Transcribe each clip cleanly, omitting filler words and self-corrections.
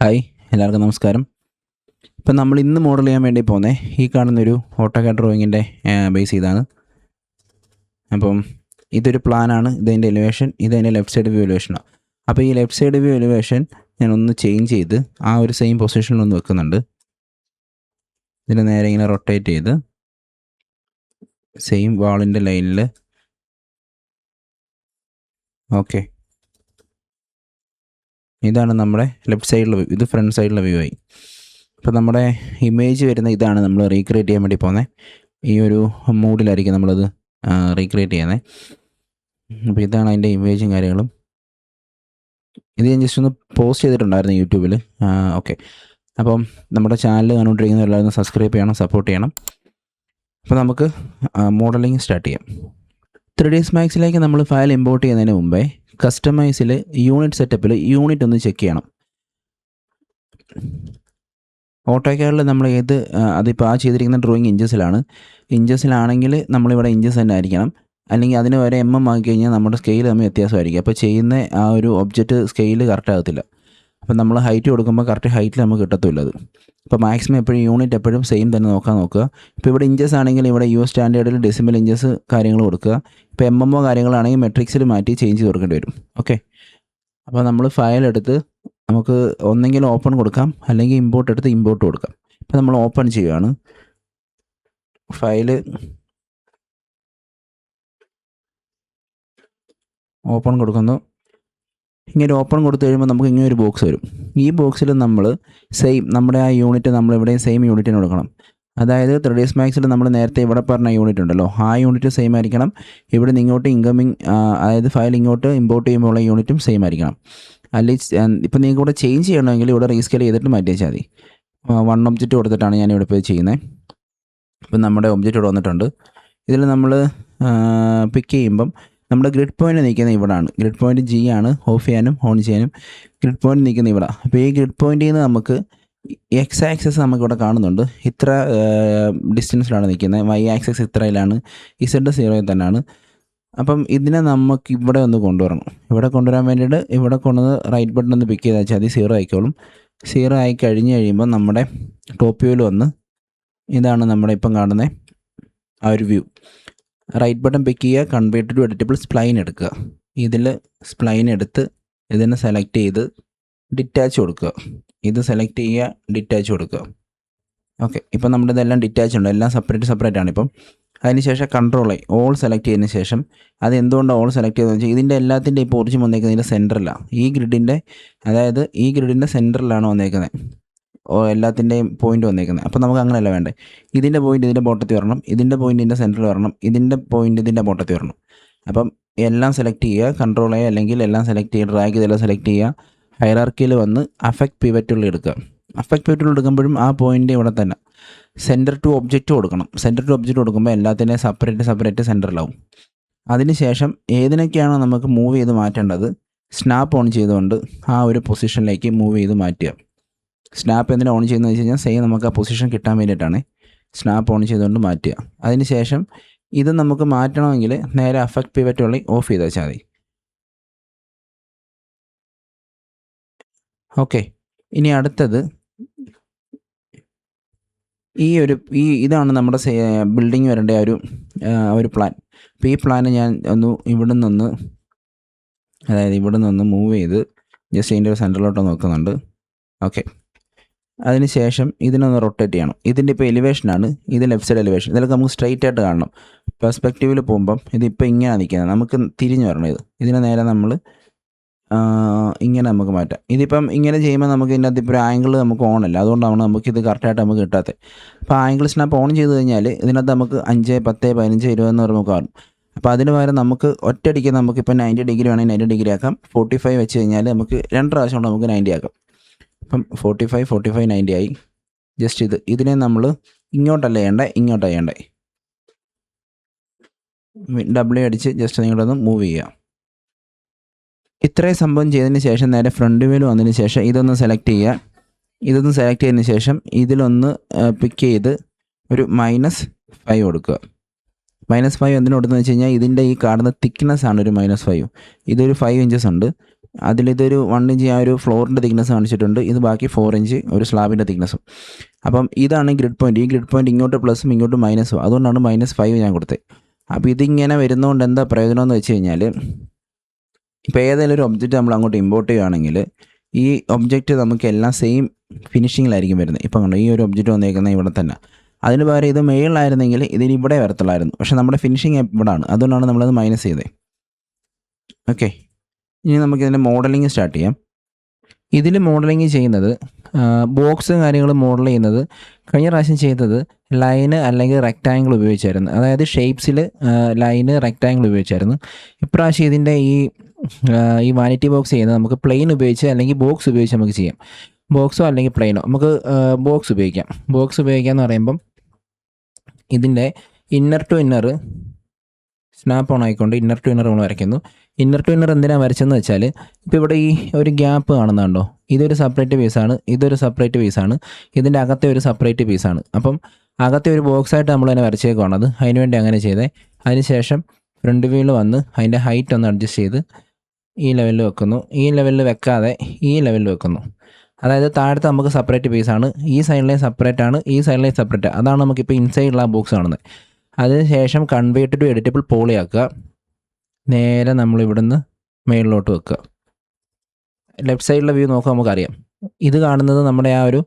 Hi, എല്ലാവർക്കും നമസ്കാരം. ഇപ്പം നമ്മൾ ഇന്ന് മോഡൽ ചെയ്യാൻ വേണ്ടി പോകുന്നത് ഈ കാണുന്നൊരു ഓട്ടോകാഡ് ഡ്രോയിങ്ങിൻ്റെ ബേസ് ചെയ്താണ്. അപ്പം ഇതൊരു പ്ലാനാണ്, ഇതതിൻ്റെ എലിവേഷൻ, ഇതതിൻ്റെ ലെഫ്റ്റ് സൈഡ് വ്യൂ എലിവേഷനാണ്. അപ്പോൾ ഈ ലെഫ്റ്റ് സൈഡ് വ്യൂ എലിവേഷൻ ഞാനൊന്ന് ചേഞ്ച് ചെയ്ത് ആ ഒരു സെയിം പൊസിഷനിലൊന്ന് വെക്കുന്നുണ്ട്. ഇതിന് നേരെ ഇങ്ങനെ റൊട്ടേറ്റ് ചെയ്ത് സെയിം വാളിൻ്റെ ലൈനിൽ ഓക്കെ. ഇതാണ് നമ്മുടെ ലെഫ്റ്റ് സൈഡിലെ വ്യൂ, ഇത് ഫ്രണ്ട് സൈഡിലെ വ്യൂ ആയി. അപ്പോൾ നമ്മുടെ ഇമേജ് വരുന്ന ഇതാണ് നമ്മൾ റീക്രിയേറ്റ് ചെയ്യാൻ വേണ്ടി പോകുന്നത്. ഈ ഒരു മൂഡിലായിരിക്കും നമ്മളത് റീക്രിയേറ്റ് ചെയ്യുന്നത്. അപ്പോൾ ഇതാണ് അതിൻ്റെ ഇമേജും കാര്യങ്ങളും. ഇത് ഞാൻ ജസ്റ്റ് ഒന്ന് പോസ്റ്റ് ചെയ്തിട്ടുണ്ടായിരുന്നു യൂട്യൂബിൽ. ഓക്കെ, അപ്പം നമ്മുടെ ചാനൽ കണ്ടുകൊണ്ടിരിക്കുന്ന എല്ലാവരും സബ്സ്ക്രൈബ് ചെയ്യണം, സപ്പോർട്ട് ചെയ്യണം. അപ്പോൾ നമുക്ക് മോഡലിംഗ് സ്റ്റാർട്ട് ചെയ്യാം. 3ds Maxലേക്ക് നമ്മൾ ഫയൽ ഇമ്പോർട്ട് ചെയ്യുന്നതിന് മുമ്പേ കസ്റ്റമൈസിൽ യൂണിറ്റ് സെറ്റപ്പിൽ യൂണിറ്റ് ഒന്ന് ചെക്ക് ചെയ്യണം. ഓട്ടോകാഡിൽ നമ്മൾ അതിപ്പോൾ ചെയ്തിരിക്കുന്ന ഡ്രോയിങ് ഇഞ്ചസിലാണെങ്കിൽ നമ്മളിവിടെ ഇഞ്ചസ് തന്നെ ആയിരിക്കണം. അല്ലെങ്കിൽ അതിന് വരെ ആക്കി കഴിഞ്ഞാൽ നമ്മുടെ സ്കെയിൽ തമ്മിൽ വ്യത്യാസമായിരിക്കും. അപ്പോൾ ചെയ്യുന്ന ആ ഒരു ഒബ്ജക്റ്റ് സ്കെയിൽ കറക്റ്റ് ആകത്തില്ല. അപ്പോൾ നമ്മൾ ഹൈറ്റ് കൊടുക്കുമ്പോൾ കറക്റ്റ് ഹൈറ്റിൽ നമുക്ക് കിട്ടത്തില്ല അത്. അപ്പോൾ മാക്സിമം എപ്പോഴും യൂണിറ്റ് എപ്പോഴും സെയിം തന്നെ നോക്കുക. ഇപ്പോൾ ഇവിടെ ഇഞ്ചസ് ആണെങ്കിൽ ഇവിടെ US സ്റ്റാൻഡേർഡിൽ ഡെസിമൽ ഇഞ്ചസ് കാര്യങ്ങൾ കൊടുക്കുക. ഇപ്പോൾ MMO കാര്യങ്ങളാണെങ്കിൽ മെട്രിക്സിൽ മാറ്റി ചേഞ്ച് ചെയ്ത് കൊടുക്കേണ്ടി വരും. ഓക്കെ, അപ്പോൾ നമ്മൾ ഫയൽ എടുത്ത് നമുക്ക് ഒന്നെങ്കിൽ ഓപ്പൺ കൊടുക്കാം, അല്ലെങ്കിൽ ഇമ്പോർട്ട് എടുത്ത് ഇമ്പോർട്ട് കൊടുക്കാം. ഇപ്പോൾ നമ്മൾ ഓപ്പൺ ചെയ്യുകയാണ്. ഫയല് ഓപ്പൺ കൊടുക്കുന്നു. ഇങ്ങനെ ഓപ്പൺ കൊടുത്തു കഴിയുമ്പോൾ നമുക്ക് ഇങ്ങനെ ഒരു ബോക്സ് വരും. ഈ ബോക്സിൽ നമ്മൾ സെയിം നമ്മുടെ ആ യൂണിറ്റ് നമ്മളിവിടെ സെയിം യൂണിറ്റിന് കൊടുക്കണം. അതായത് 3ds Maxൽ നമ്മൾ നേരത്തെ ഇവിടെ പറഞ്ഞ യൂണിറ്റ് ഉണ്ടല്ലോ, ആ യൂണിറ്റ് സെയിം ആയിരിക്കണം. ഇവിടെ നിന്ന് ഇങ്ങോട്ട് ഇൻകമിങ്, അതായത് ഫയൽ ഇങ്ങോട്ട് ഇമ്പോർട്ട് ചെയ്യുമ്പോൾ ഉള്ള യൂണിറ്റും സെയിം ആയിരിക്കണം. അല്ലെങ്കിൽ ഇപ്പോൾ നിങ്ങൾക്ക് ഇവിടെ ചേഞ്ച് ചെയ്യണമെങ്കിൽ ഇവിടെ റീസ്കെയിൽ ചെയ്തിട്ട് മാറ്റി വെച്ചാൽ മതി. 1 ഒബ്ജക്റ്റ് കൊടുത്തിട്ടാണ് ഞാനിവിടെ ഇപ്പോൾ ചെയ്യുന്നത്. ഇപ്പം നമ്മുടെ ഒബ്ജക്റ്റ് ഇവിടെ വന്നിട്ടുണ്ട്. ഇതിൽ നമ്മൾ പിക്ക് ചെയ്യുമ്പം നമ്മുടെ ഗ്രിഡ് പോയിൻ്റ് നിൽക്കുന്നത് ഇവിടെയാണ്. ഗ്രിഡ് പോയിൻ്റ് G ആണ്, ഓഫ് ചെയ്യാനും ഓൺ ചെയ്യാനും. ഗ്രിഡ് പോയിൻ്റ് നിൽക്കുന്നത് ഇവിടെ. അപ്പോൾ ഈ ഗ്രിഡ് പോയിൻ്റിൽ നിന്ന് നമുക്ക് X ആക്സസ് നമുക്കിവിടെ കാണുന്നുണ്ട്, ഇത്ര ഡിസ്റ്റൻസിലാണ് നിൽക്കുന്നത്. Y ആക്സസ് ഇത്രയിലാണ്, Z 0 തന്നെയാണ്. അപ്പം ഇതിനെ നമുക്ക് ഇവിടെ ഒന്ന് കൊണ്ടുവരണം. ഇവിടെ കൊണ്ടുവരാൻ വേണ്ടിയിട്ട് ഇവിടെ കൊണ്ടുവന്ന് റൈറ്റ് ബട്ടൺ ഒന്ന് പിക്ക് ചെയ്താൽ മതി, 0 ആയിക്കോളും. 0 ആയി കഴിഞ്ഞ് കഴിയുമ്പോൾ നമ്മുടെ ടോപ്പ് വ്യൂവിൽ വന്ന് ഇതാണ് നമ്മുടെ ഇപ്പം കാണുന്ന ആ ഒരു വ്യൂ. റൈറ്റ് ബട്ടൺ പിക്ക് ചെയ്യുക, കൺവേർട്ട് ടു എഡിറ്റബിൾ സ്പ്ലൈൻ എടുക്കുക. ഇതിൽ സ്പ്ലൈൻ എടുത്ത് ഇതിനെ സെലക്ട് ചെയ്ത് ഡിറ്റാച്ച് കൊടുക്കുക. ഇത് സെലക്ട് ചെയ്യുക, ഡിറ്റാച്ച് കൊടുക്കുക. ഓക്കെ, ഇപ്പം നമ്മുടെ ഇതെല്ലാം ഡിറ്റാച്ച് ഉണ്ട്, എല്ലാം സെപ്പറേറ്റ് ആണ്. ഇപ്പം അതിനുശേഷം കൺട്രോൾ ഓൾ സെലക്ട് ചെയ്തതിന് ശേഷം അത് എന്തുകൊണ്ടാണ് ഓൾ സെലക്ട് ചെയ്തതെന്ന് വെച്ചാൽ ഇതിൻ്റെ എല്ലാത്തിൻ്റെ ഇപ്പോൾ ഒറിജിൻ വന്നേക്കുന്നതിൻ്റെ സെൻറ്ററിലാണ്. ഈ ഗ്രിഡിൻ്റെ സെൻറ്ററിലാണ് വന്നേക്കുന്നത്, എല്ലാത്തിൻ്റെയും പോയിൻ്റ് വന്നേക്കുന്നത്. അപ്പോൾ നമുക്ക് അങ്ങനെയല്ല വേണ്ടേ. ഇതിൻ്റെ പോയിൻ്റ് ഇതിൻ്റെ ബോട്ടത്തിൽ വരണം, ഇതിൻ്റെ പോയിൻ്റ് ഇതിൻ്റെ സെൻറ്ററിൽ വരണം, ഇതിൻ്റെ പോയിൻ്റ് ഇതിൻ്റെ ബോട്ടത്തിൽ വരണം. അപ്പം എല്ലാം സെലക്ട് ചെയ്യുക, കൺട്രോൾ അല്ലെങ്കിൽ എല്ലാം സെലക്ട് ചെയ്യുക, ഡ്രാഗ് ചെയ്തെല്ലാം സെലക്ട് ചെയ്യുക. ഹൈറാർക്കിയിൽ വന്ന് അഫക്റ്റ് പിവറ്റുകൾ എടുക്കുക. അഫക്റ്റ് പിവറ്റുകൾ എടുക്കുമ്പോഴും ആ പോയിൻ്റ് ഇവിടെ തന്നെ. സെൻറ്റർ ടു ഒബ്ജക്റ്റ് കൊടുക്കണം. സെൻറ്റർ ടു ഒബ്ജക്റ്റ് കൊടുക്കുമ്പോൾ എല്ലാത്തിൻ്റെയും സെപ്പറേറ്റ് സെൻറ്ററിലാവും. അതിനുശേഷം ഏതിനൊക്കെയാണോ നമുക്ക് മൂവ് ചെയ്ത് മാറ്റേണ്ടത്, സ്നാപ്പ് ഓൺ ചെയ്തുകൊണ്ട് ആ ഒരു പൊസിഷനിലേക്ക് മൂവ് ചെയ്ത് മാറ്റുക. സ്നാപ്പ് എന്തിനാണ് ഓൺ ചെയ്യുന്നത് വെച്ച് കഴിഞ്ഞാൽ സെയിം നമുക്ക് ആ പൊസിഷൻ കിട്ടാൻ വേണ്ടിയിട്ടാണ് സ്നാപ്പ് ഓൺ ചെയ്തുകൊണ്ട് മാറ്റുക. അതിനുശേഷം ഇത് നമുക്ക് മാറ്റണമെങ്കിൽ നേരെ അഫക്റ്റ് പിവറ്റുകൾ ഓഫ് ചെയ്ത് വെച്ചാൽ മതി. ഓക്കെ, ഇനി അടുത്തത് ഇതാണ് നമ്മുടെ ബിൽഡിങ് വരേണ്ട ഒരു പ്ലാൻ. അപ്പോൾ ഈ പ്ലാന് ഞാൻ ഇവിടെ നിന്ന് മൂവ് ചെയ്ത് ജസ്റ്റ് ഇതിൻ്റെ ഒരു സെൻറ്ററിലോട്ട് നോക്കുന്നുണ്ട്. ഓക്കെ, അതിനുശേഷം ഇതിനൊന്ന് റൊട്ടേറ്റ് ചെയ്യണം. ഇതിൻ്റെ ഇപ്പോൾ എലിവേഷനാണ്, ഇത് ലെഫ്റ്റ് സൈഡ് എലിവേഷൻ. ഇതിലൊക്കെ നമുക്ക് സ്ട്രൈറ്റ് ആയിട്ട് കാണണം. പെർസ്പെക്റ്റീവിൽ പോകുമ്പം ഇതിപ്പോൾ ഇങ്ങനെ നിൽക്കുന്നത്, നമുക്ക് തിരിഞ്ഞു വരണം. ഇതിനെ നേരെ നമ്മൾ ഇങ്ങനെ നമുക്ക് മാറ്റാം. ഇതിപ്പം ഇങ്ങനെ ചെയ്യുമ്പോൾ നമുക്ക് ഇതിൻ്റെ അകത്ത് ഇപ്പോൾ ഒരു ആംഗിൾ നമുക്ക് ഓണല്ല, അതുകൊണ്ടാണ് നമുക്കിത് കറക്റ്റായിട്ട് നമുക്ക് കിട്ടാത്തത്. അപ്പോൾ ആംഗിൾ സ്നാപ്പ് ഓൺ ചെയ്ത് കഴിഞ്ഞാൽ ഇതിനകത്ത് നമുക്ക് 5, 10, 15, 20 എന്ന് പറയുമ്പോൾ കാണും. അപ്പോൾ അതിന് പകരം നമുക്ക് ഒറ്റയടിക്ക് നമുക്കിപ്പോൾ 90 ഡിഗ്രി വേണമെങ്കിൽ 90 ഡിഗ്രി ആക്കാം. 45 വെച്ച് കഴിഞ്ഞാൽ നമുക്ക് 2 പ്രാവശ്യം കൊണ്ട് നമുക്ക് 90 ആക്കാം. അപ്പം 45, 90 ആയി. ജസ്റ്റ് ഇതിനെ നമ്മൾ ഇങ്ങോട്ടല്ല ചെയ്യേണ്ടേ, ഇങ്ങോട്ടാണ് ചെയ്യേണ്ടേ. W അടിച്ച് ജസ്റ്റ് നിങ്ങളൊന്ന് മൂവ് ചെയ്യുക. ഇത്രയും സംഭവം ചെയ്തതിന് ശേഷം നേരെ ഫ്രണ്ട് വ്യൂവിൽ വന്നതിന് ശേഷം ഇതൊന്ന് സെലക്ട് ചെയ്യുക. ഇതൊന്ന് സെലക്ട് ചെയ്തതിന് ശേഷം ഇതിലൊന്ന് പിക്ക് ചെയ്ത് ഒരു -5 കൊടുക്കുക. -5 എന്തിനു കൊടുത്തെന്ന് വെച്ച് കഴിഞ്ഞാൽ ഇതിൻ്റെ ഈ കാണുന്ന തിക്നെസ് ആണ് ഒരു -5. ഇതൊരു 5 ഇഞ്ചസ് ഉണ്ട്. അതിലിതൊരു 1 ഇഞ്ച് ആ ഒരു ഫ്ലോറിൻ്റെ തിക്നെസ് കാണിച്ചിട്ടുണ്ട്. ഇത് ബാക്കി 4 ഇഞ്ച് ഒരു സ്ലാബിൻ്റെ തിക്നെസ്സും. അപ്പം ഇതാണ് ഗ്രിഡ് പോയിൻറ്റ്. ഈ ഗ്രിഡ് പോയിൻറ്റ് ഇങ്ങോട്ട് പ്ലസും ഇങ്ങോട്ട് മൈനസും, അതുകൊണ്ടാണ് -5 ഞാൻ കൊടുത്തത്. അപ്പോൾ ഇതിങ്ങനെ വരുന്നതുകൊണ്ട് എന്താ പ്രയോജനം എന്ന് വെച്ച് കഴിഞ്ഞാൽ, ഇപ്പോൾ ഏതെങ്കിലും ഒരു ഒബ്ജക്റ്റ് നമ്മൾ അങ്ങോട്ട് ഇമ്പോർട്ട് ചെയ്യുകയാണെങ്കിൽ ഈ ഒബ്ജക്റ്റ് നമുക്ക് എല്ലാം സെയിം ഫിനിഷിങ്ങിലായിരിക്കും വരുന്നത്. ഇപ്പം കണ്ടോ, ഈ ഒരു ഒബ്ജക്റ്റ് വന്നേക്കുന്നത് ഇവിടെ തന്നെ. അതിന് പകരം ഇത് മേളിലായിരുന്നെങ്കിൽ ഇതിന് ഇവിടെ വരത്തുള്ളായിരുന്നു. പക്ഷേ നമ്മുടെ ഫിനിഷിങ് ഇവിടെയാണ്, അതുകൊണ്ടാണ് നമ്മളത് മൈനസ് ചെയ്തത്. ഓക്കെ, ഇനി നമുക്കിതിൻ്റെ മോഡലിംഗ് സ്റ്റാർട്ട് ചെയ്യാം. ഇതിൽ മോഡലിംഗ് ചെയ്യുന്നത് ബോക്സ് കാര്യങ്ങൾ മോഡൽ ചെയ്യുന്നത് കഴിഞ്ഞ പ്രാവശ്യം ചെയ്തത് ലൈന് അല്ലെങ്കിൽ റെക്റ്റാങ്കിൾ ഉപയോഗിച്ചായിരുന്നു. അതായത് ഷേപ്സിൽ ലൈന് റെക്റ്റാങ്കിൾ ഉപയോഗിച്ചായിരുന്നു. ഇപ്രാവശ്യം ഇതിൻ്റെ ഈ വാനിറ്റി ബോക്സ് ചെയ്യുന്നത് നമുക്ക് പ്ലെയിൻ ഉപയോഗിച്ച് അല്ലെങ്കിൽ ബോക്സ് ഉപയോഗിച്ച് നമുക്ക് ചെയ്യാം. ബോക്സോ അല്ലെങ്കിൽ പ്ലെയിനോ, നമുക്ക് ബോക്സ് ഉപയോഗിക്കാം. ബോക്സ് ഉപയോഗിക്കാമെന്ന് പറയുമ്പം ഇതിൻ്റെ inner to inner snap on ആയിക്കൊണ്ട് ഇന്നർ ടു ഇന്നർ നമ്മൾ വരയ്ക്കുന്നു. ഇന്നർ ടു ഇന്നർ എന്തിനാണ് വരച്ചതെന്ന് വെച്ചാൽ, ഇപ്പോൾ ഇവിടെ ഈ ഒരു ഗ്യാപ്പ് കാണുന്നുണ്ടോ, ഇതൊരു സെപ്പറേറ്റ് പീസാണ്, ഇതൊരു സെപ്പറേറ്റ് പീസാണ്, ഇതിൻ്റെ അകത്തെ ഒരു സെപ്പറേറ്റ് പീസാണ്. അപ്പം അകത്തെ ഒരു ബോക്സായിട്ട് നമ്മൾ തന്നെ വരച്ചേക്കുവാണത്. അതിനുവേണ്ടി അങ്ങനെ ചെയ്തേ. അതിനുശേഷം ഫ്രണ്ട് വ്യൂവിൽ വന്ന് അതിൻ്റെ ഹൈറ്റ് ഒന്ന് അഡ്ജസ്റ്റ് ചെയ്ത് ഈ ലെവലിൽ വെക്കുന്നു. ഈ ലെവലിൽ വെക്കാതെ ഈ ലെവലിൽ വെക്കുന്നു. അതായത് താഴത്തെ നമുക്ക് സെപ്പറേറ്റ് പീസാണ്, ഈ സൈഡിലെ സെപ്പറേറ്റ് ആണ്, ഈ സൈഡിലെ സെപ്പറേറ്റ്. അതാണ് നമുക്കിപ്പോൾ ഇൻസൈഡിലുള്ള ബോക്സ് കാണുന്നത്. അതിനുശേഷം കൺവേർട്ട് ടു എഡിറ്റബിൾ പോളി ആക്കുക. നേരെ നമ്മൾ ഇവിടുന്ന് മേളിലോട്ട് വെക്കുക. ലെഫ്റ്റ് സൈഡിലെ വ്യൂ നോക്കുക, നമുക്കറിയാം ഇത് കാണുന്നത് നമ്മുടെ ആ ഒരു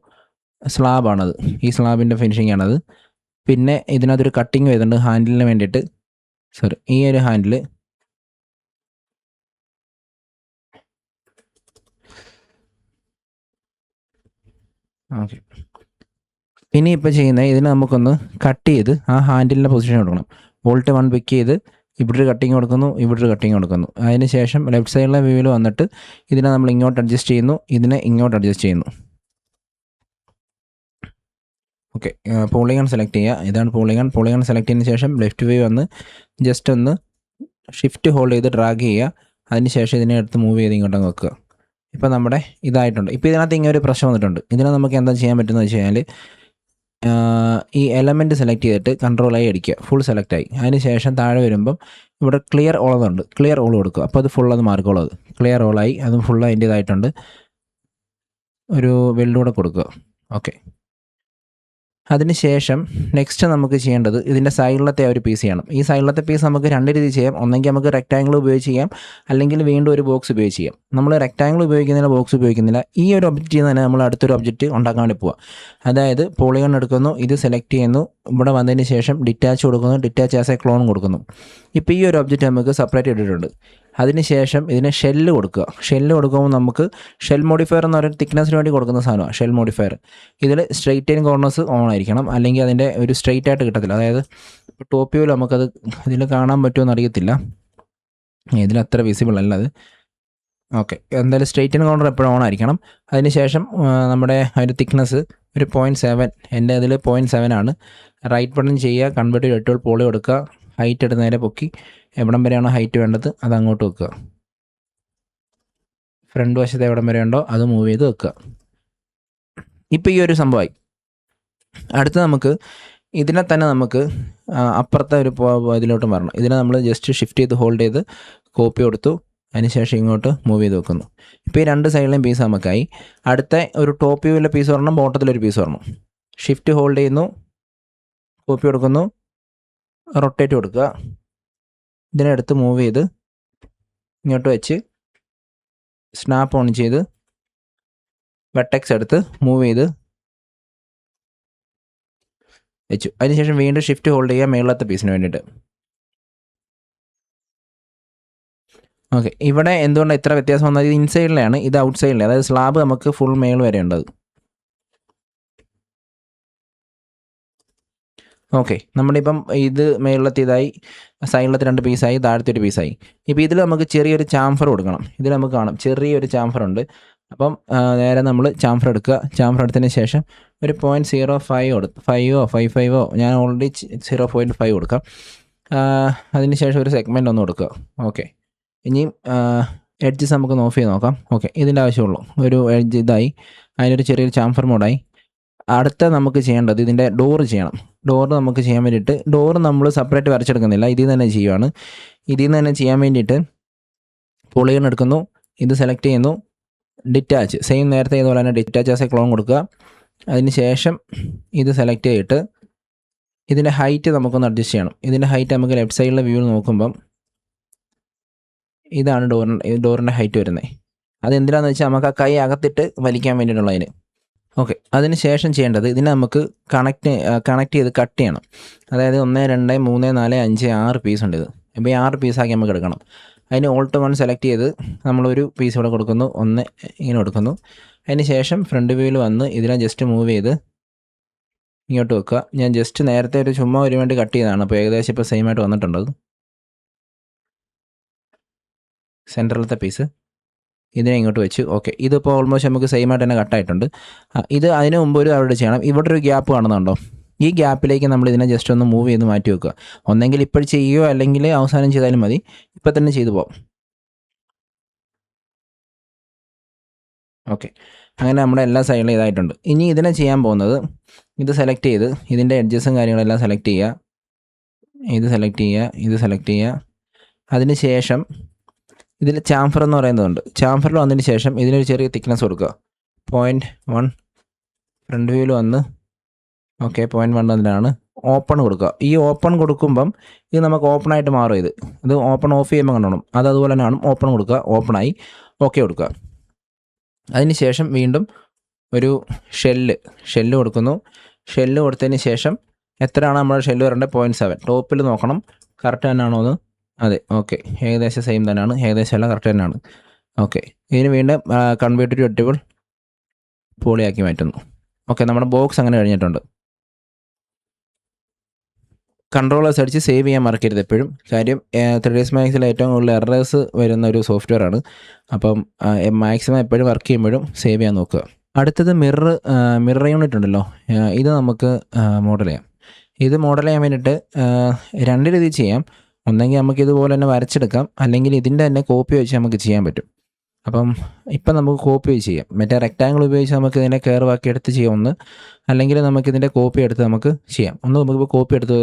സ്ലാബാണത്. ഈ സ്ലാബിൻ്റെ ഫിനിഷിംഗ് ആണത്. പിന്നെ ഇതിനകത്തൊരു കട്ടിങ് വരുന്നുണ്ട് ഹാൻഡിലിന് വേണ്ടിയിട്ട്. ഈ ഒരു ഹാൻഡിൽ ഓക്കെ. ഇനി ഇപ്പോൾ ചെയ്യുന്നത്, ഇതിനെ നമുക്കൊന്ന് കട്ട് ചെയ്ത് ആ ഹാൻഡിലിൻ്റെ പൊസിഷൻ കൊടുക്കണം. വോൾട്ട് 1 പിക്ക് ചെയ്ത് ഇവിടെ ഒരു കട്ടിങ് കൊടുക്കുന്നു, ഇവിടെ ഒരു കട്ടിങ് കൊടുക്കുന്നു. അതിന് ശേഷം ലെഫ്റ്റ് സൈഡിലെ വ്യൂവിൽ വന്നിട്ട് ഇതിനെ നമ്മൾ ഇങ്ങോട്ട് അഡ്ജസ്റ്റ് ചെയ്യുന്നു, ഇതിനെ ഇങ്ങോട്ട് അഡ്ജസ്റ്റ് ചെയ്യുന്നു. ഓക്കെ, പോളിഗൺ സെലക്ട് ചെയ്യുക. ഇതാണ് പോളിഗൺ. പോളിഗൺ സെലക്ട് ചെയ്തതിന് ശേഷം ലെഫ്റ്റ് വ്യൂ വന്ന് ജസ്റ്റ് ഒന്ന് ഷിഫ്റ്റ് ഹോൾഡ് ചെയ്ത് ഡ്രാഗ് ചെയ്യുക. അതിന് ശേഷം ഇതിനെ എടുത്ത് മൂവ് ചെയ്ത് ഇങ്ങോട്ടങ്ങ് വെക്കുക. ഇപ്പോൾ നമ്മുടെ ഇതായിട്ടുണ്ട്. ഇപ്പോൾ ഇതിനകത്ത് ഇങ്ങനെ ഒരു പ്രശ്നം വന്നിട്ടുണ്ട്. ഇതിനെ നമുക്ക് എന്താ ചെയ്യാൻ പറ്റുന്നത് വെച്ച് കഴിഞ്ഞാൽ, ഈ എലമെൻറ്റ് സെലക്ട് ചെയ്തിട്ട് കൺട്രോളായി അടിക്കുക. ഫുൾ സെലക്ട് ആയി. അതിന് ശേഷം താഴെ വരുമ്പം ഇവിടെ ക്ലിയർ ഓളതുണ്ട്, ക്ലിയർ ഓൾ കൊടുക്കുക. അപ്പോൾ അത് ഫുൾ അത് മാർക്കോളം അത് ക്ലിയർ ഓളായി. അതും ഫുൾ അതിൻ്റേതായിട്ടുണ്ട്. ഒരു വെല്ലൂടെ കൊടുക്കുക. ഓക്കെ, അതിനുശേഷം നെക്സ്റ്റ് നമുക്ക് ചെയ്യേണ്ടത് ഇതിൻ്റെ സൈഡിലത്തെ ഒരു പീസ് ചെയ്യണം. ഈ സൈഡിലത്തെ പീസ് നമുക്ക് രണ്ട് രീതി ചെയ്യാം. ഒന്നെങ്കിൽ നമുക്ക് റെക്റ്റാങ്കിൾ ഉപയോഗിച്ച് ചെയ്യാം, അല്ലെങ്കിൽ വീണ്ടും ഒരു ബോക്സ് ഉപയോഗിച്ച് ചെയ്യാം. നമ്മൾ റെക്റ്റാങ്കിൾ ഉപയോഗിക്കുന്നില്ല, ബോക്സ് ഉപയോഗിക്കുന്നില്ല. ഈ ഒരു ഒബ്ജക്റ്റിൽ തന്നെ നമ്മൾ അടുത്തൊരു ഒബ്ജക്റ്റ് ഉണ്ടാക്കാൻ വേണ്ടി പോവാം. അതായത് പോളിഗൺ എടുക്കുന്നു, ഇത് സെലക്ട് ചെയ്യുന്നു, ഇവിടെ വന്നതിന് ശേഷം ഡിറ്റാച്ച് കൊടുക്കുന്നു, ഡിറ്റാച്ച് ആസ് എ ക്ലോൺ കൊടുക്കുന്നു. ഇപ്പോൾ ഈ ഒരു ഒബ്ജക്റ്റ് നമുക്ക് സെപ്പറേറ്റ് ഇട്ടിട്ടുണ്ട്. അതിനുശേഷം ഇതിനെ ഷെല്ല് കൊടുക്കുക. ഷെല്ല് കൊടുക്കുമ്പോൾ നമുക്ക് ഷെൽ മോഡിഫയർ എന്ന് പറയുന്ന തിക്നെസ്സിന് വേണ്ടി കൊടുക്കുന്ന സാധനമാണ് ഷെൽ മോഡിഫയർ. ഇതിൽ സ്ട്രെയിറ്റ് ആൻഡ് കോർണേഴ്സ് ഓൺ ആയിരിക്കണം, അല്ലെങ്കിൽ അതിൻ്റെ ഒരു സ്ട്രെയിറ്റ് ആയിട്ട് കിട്ടത്തില്ല. അതായത് ടോപ്പ് വ്യൂവിൽ നമുക്കത് ഇതിൽ കാണാൻ പറ്റുമെന്ന് അറിയത്തില്ല, ഇതിൽ അത്ര വിസിബിൾ അല്ല അത്. ഓക്കെ, എന്തായാലും സ്ട്രെയിറ്റ് ആൻഡ് കോർണർ എപ്പോഴും ഓൺ ആയിരിക്കണം. അതിനുശേഷം നമ്മുടെ ഒരു തിക്നെസ് ഒരു 0.7, എൻ്റെ അതിൽ 0.7 ആണ്. റൈറ്റ് ബട്ടൺ ചെയ്യുക, കൺവേർട്ട് ചെയ്ത് എട്ടുകൾ പോളി കൊടുക്കുക. ഹൈറ്റ് എടുത്ത് നേരെ പൊക്കി എവിടം വരെയാണോ ഹൈറ്റ് വേണ്ടത് അത് അങ്ങോട്ട് വെക്കുക. ഫ്രണ്ട് വശത്ത് എവിടം വരെ ഉണ്ടോ അത് മൂവ് ചെയ്ത് വെക്കുക. ഇപ്പോൾ ഈ ഒരു സംഭവമായി. അടുത്ത് നമുക്ക് ഇതിനെ തന്നെ നമുക്ക് അപ്പുറത്തെ ഒരു ഇതിലോട്ട് വരണം. ഇതിനെ നമ്മൾ ജസ്റ്റ് ഷിഫ്റ്റ് ചെയ്ത് ഹോൾഡ് ചെയ്ത് കോപ്പി കൊടുത്തു. അതിനുശേഷം ഇങ്ങോട്ട് മൂവ് ചെയ്ത് വെക്കുന്നു. ഇപ്പോൾ ഈ രണ്ട് സൈഡിലെയും പീസ് നമുക്കായി. അടുത്ത ഒരു ടോപ്പ് വ്യൂവിലെ പീസ് വരണം, ബോട്ടത്തിലൊരു പീസ് വരണം. ഷിഫ്റ്റ് ഹോൾഡ് ചെയ്യുന്നു, കോപ്പി കൊടുക്കുന്നു, റൊട്ടേറ്റ് കൊടുക്കുക. ഇതിനെടുത്ത് മൂവ് ചെയ്ത് ഇങ്ങോട്ട് വെച്ച് സ്നാപ്പ് ഓൺ ചെയ്ത് വെർട്ടെക്സ് എടുത്ത് മൂവ് ചെയ്ത് വെച്ചു. അതിനുശേഷം വീണ്ടും ഷിഫ്റ്റ് ഹോൾഡ് ചെയ്യുക മേളത്തെ പീസിന് വേണ്ടിയിട്ട്. ഓക്കെ, ഇവിടെ എന്തുകൊണ്ടാണ് ഇത്ര വ്യത്യാസം വന്നത്? ഇത് ഇൻസൈഡിലാണ്, ഇത് ഔട്ട് സൈഡിലാണ്. അതായത് സ്ലാബ് നമുക്ക് ഫുൾ മേൾ വരെ ഉണ്ടത്. ഓക്കെ, നമ്മളിപ്പം ഇത് മേളിലത്തെ ഇതായി, സൈഡിലത്തെ രണ്ട് പീസായി, താഴത്തെ ഒരു പീസായി. ഇപ്പോൾ ഇതിൽ നമുക്ക് ചെറിയൊരു ചാംഫർ കൊടുക്കണം. ഇതിൽ നമുക്ക് കാണാം ചെറിയൊരു ചാംഫർ ഉണ്ട്. അപ്പം നേരെ നമ്മൾ ചാംഫർ എടുക്കുക. ചാംഫർ എടുത്തതിന് ശേഷം ഒരു 0.05 കൊടുത്ത് 5 ഞാൻ ഓൾറെഡി 0.5 കൊടുക്കാം. അതിന് ശേഷം ഒരു സെഗ്മെൻറ്റ് ഒന്ന് കൊടുക്കുക. ഓക്കെ, ഇനിയും എഡ്ജസ് നമുക്ക് ഓഫ് ചെയ്ത് നോക്കാം. ഓക്കെ, ഇതിൻ്റെ ആവശ്യമുള്ളൂ. ഒരു എഡ്ജ് ഇതായി, അതിനൊരു ചെറിയൊരു ചാംഫർ മോഡായി. അടുത്ത നമുക്ക് ചെയ്യേണ്ടത് ഇതിൻ്റെ ഡോറ് ചെയ്യണം. ഡോറ് നമുക്ക് ചെയ്യാൻ വേണ്ടിയിട്ട് ഡോറ് നമ്മൾ സെപ്പറേറ്റ് വരച്ചെടുക്കുന്നില്ല, ഇതിൽ നിന്ന് തന്നെ ചെയ്യുവാണ്. ഇതിൽ നിന്ന് തന്നെ ചെയ്യാൻ വേണ്ടിയിട്ട് പോളിഗൺ എടുക്കുന്നു, ഇത് സെലക്ട് ചെയ്യുന്നു, ഡിറ്റാച്ച് സെയിം നേരത്തെ ഇതുപോലെ തന്നെ ഡിറ്റാച്ച് ആസ് എ ക്ലോൺ കൊടുക്കുക. അതിന് ശേഷം ഇത് സെലക്ട് ചെയ്തിട്ട് ഇതിൻ്റെ ഹൈറ്റ് നമുക്കൊന്ന് അഡ്ജസ്റ്റ് ചെയ്യണം. ഇതിൻ്റെ ഹൈറ്റ് നമുക്ക് ലെഫ്റ്റ് സൈഡിലെ വ്യൂവിൽ നോക്കുമ്പം ഇതാണ് ഡോറിൻ്റെ ഹൈറ്റ് വരുന്നത്. അതെന്തിനാണെന്ന് വെച്ചാൽ നമുക്ക് ആ കൈ അകത്തിട്ട് വലിക്കാൻ വേണ്ടിയിട്ടുള്ളതിന്. ഓക്കെ, അതിന് ശേഷം ചെയ്യേണ്ടത് ഇതിനെ നമുക്ക് കണക്ട് ചെയ്ത് കട്ട് ചെയ്യണം. അതായത് 1 2 3 4 5 6 പീസ് ഉണ്ട്. ഇത് ഇപ്പോൾ ഈ 6 പീസാക്കി നമുക്ക് എടുക്കണം. അതിന് ഓൾട്ട് 1 സെലക്ട് ചെയ്ത് നമ്മളൊരു പീസ് ഇവിടെ കൊടുക്കുന്നു, 1 ഇങ്ങനെ കൊടുക്കുന്നു. അതിന് ശേഷം ഫ്രണ്ട് വ്യൂവിൽ വന്ന് ഇതിനെ ജസ്റ്റ് മൂവ് ചെയ്ത് ഇങ്ങോട്ട് വെക്കുക. ഞാൻ ജസ്റ്റ് നേരത്തെ ഒരു ചുമ്മാ ഒരു വേണ്ടി കട്ട് ചെയ്തതാണ്, അപ്പോൾ ഏകദേശം ഇപ്പോൾ സെയിം ആയിട്ട് വന്നിട്ടുണ്ട്. സെൻറ്ററിലത്തെ പീസ് ഇതിനെ ഇങ്ങോട്ട് വെച്ച്. ഓക്കെ, ഇതിപ്പോൾ ഓൾമോസ്റ്റ് നമുക്ക് സെയിം ആയിട്ട് തന്നെ കട്ടായിട്ടുണ്ട്. ഇത് അതിന് മുമ്പ് ഒരു അവിടെ ചെയ്യണം. ഇവിടെ ഒരു ഗ്യാപ്പ് കാണുന്നുണ്ടോ? ഈ ഗ്യാപ്പിലേക്ക് നമ്മൾ ഇതിനെ ജസ്റ്റ് ഒന്ന് മൂവ് ചെയ്ത് മാറ്റി വെക്കുക. ഒന്നെങ്കിൽ ഇപ്പോൾ ചെയ്യുകയോ അല്ലെങ്കിൽ അവസാനം ചെയ്താലും മതി. ഇപ്പം തന്നെ ചെയ്തു പോകാം. ഓക്കെ, അങ്ങനെ നമ്മുടെ എല്ലാ സൈഡിലും ഇതായിട്ടുണ്ട്. ഇനി ഇതിനെ ചെയ്യാൻ പോകുന്നത് ഇത് സെലക്ട് ചെയ്ത് ഇതിൻ്റെ എഡ്ജസും കാര്യങ്ങളെല്ലാം സെലക്ട് ചെയ്യുക. ഇത് സെലക്ട് ചെയ്യുക, ഇത് സെലക്ട് ചെയ്യുക. അതിന് ശേഷം ഇതിൽ ചാംഫർ എന്ന് പറയുന്നതുണ്ട്. ചാംഫറിൽ വന്നതിന് ശേഷം ഇതിനൊരു ചെറിയ തിക്നെസ് കൊടുക്കുക. 0.1 ഫ്രണ്ട് വ്യൂവിൽ വന്ന് ഓക്കെ 0.1 അതിലാണ് ഓപ്പൺ കൊടുക്കുക. ഈ ഓപ്പൺ കൊടുക്കുമ്പം ഇത് നമുക്ക് ഓപ്പണായിട്ട് മാറും. ഇത് ഓപ്പൺ ഓഫ് ചെയ്യുമ്പോൾ കണ്ടോണം. അതുപോലെ തന്നെയാണ് ഓപ്പൺ കൊടുക്കുക. ഓപ്പണായി ഓക്കെ കൊടുക്കുക. അതിന് ശേഷം വീണ്ടും ഒരു ഷെല്ല് കൊടുക്കുന്നു. ഷെല്ല് കൊടുത്തതിന് ശേഷം എത്രയാണ് നമ്മുടെ ഷെല്ല് വരേണ്ടത്? 0.7. ടോപ്പിൽ നോക്കണം കറക്റ്റ് തന്നെയാണോ എന്ന്. അതെ, ഓക്കെ, ഏകദേശം സെയിം തന്നെയാണ്. ഏകദേശം എല്ലാം കറക്റ്റ് തന്നെയാണ്. ഓക്കെ, ഇതിന് വീണ്ടും കൺവേർട്ട് ടു എഡിറ്റബിൾ പോളിയാക്കി മാറ്റുന്നു. ഓക്കെ, നമ്മുടെ ബോക്സ് അങ്ങനെ കഴിഞ്ഞിട്ടുണ്ട്. കൺട്രോളേഴ്സ് അടിച്ച് സേവ് ചെയ്യാൻ മറക്കരുത് എപ്പോഴും. കാര്യം 3ds Maxൽ ഏറ്റവും കൂടുതൽ എറേഴ്സ് വരുന്ന ഒരു സോഫ്റ്റ്വെയർ ആണ്. അപ്പം മാക്സിമം എപ്പോഴും വർക്ക് ചെയ്യുമ്പോഴും സേവ് ചെയ്യാൻ നോക്കുക. അടുത്തത് മിറർ യൂണിറ്റ് ഉണ്ടല്ലോ, ഇത് നമുക്ക് മോഡൽ ചെയ്യാം. ഇത് മോഡൽ ചെയ്യാൻ വേണ്ടിയിട്ട് 2 രീതിയിൽ ചെയ്യാം. ഒന്നെങ്കിൽ നമുക്ക് ഇതുപോലെ തന്നെ വരച്ചെടുക്കാം, അല്ലെങ്കിൽ ഇതിൻ്റെ തന്നെ കോപ്പി വെച്ച് നമുക്ക് ചെയ്യാൻ പറ്റും. അപ്പം ഇപ്പം നമുക്ക് കോപ്പി വെച്ച് ചെയ്യാം. മറ്റേ റെക്റ്റാങ്കിൾ ഉപയോഗിച്ച് നമുക്ക് ഇതിനെ കർവാക്കി എടുത്ത് ചെയ്യാം ഒന്ന്, അല്ലെങ്കിൽ നമുക്കിതിൻ്റെ കോപ്പി എടുത്ത് നമുക്ക് ചെയ്യാം. നമുക്കിപ്പോൾ കോപ്പി എടുത്ത്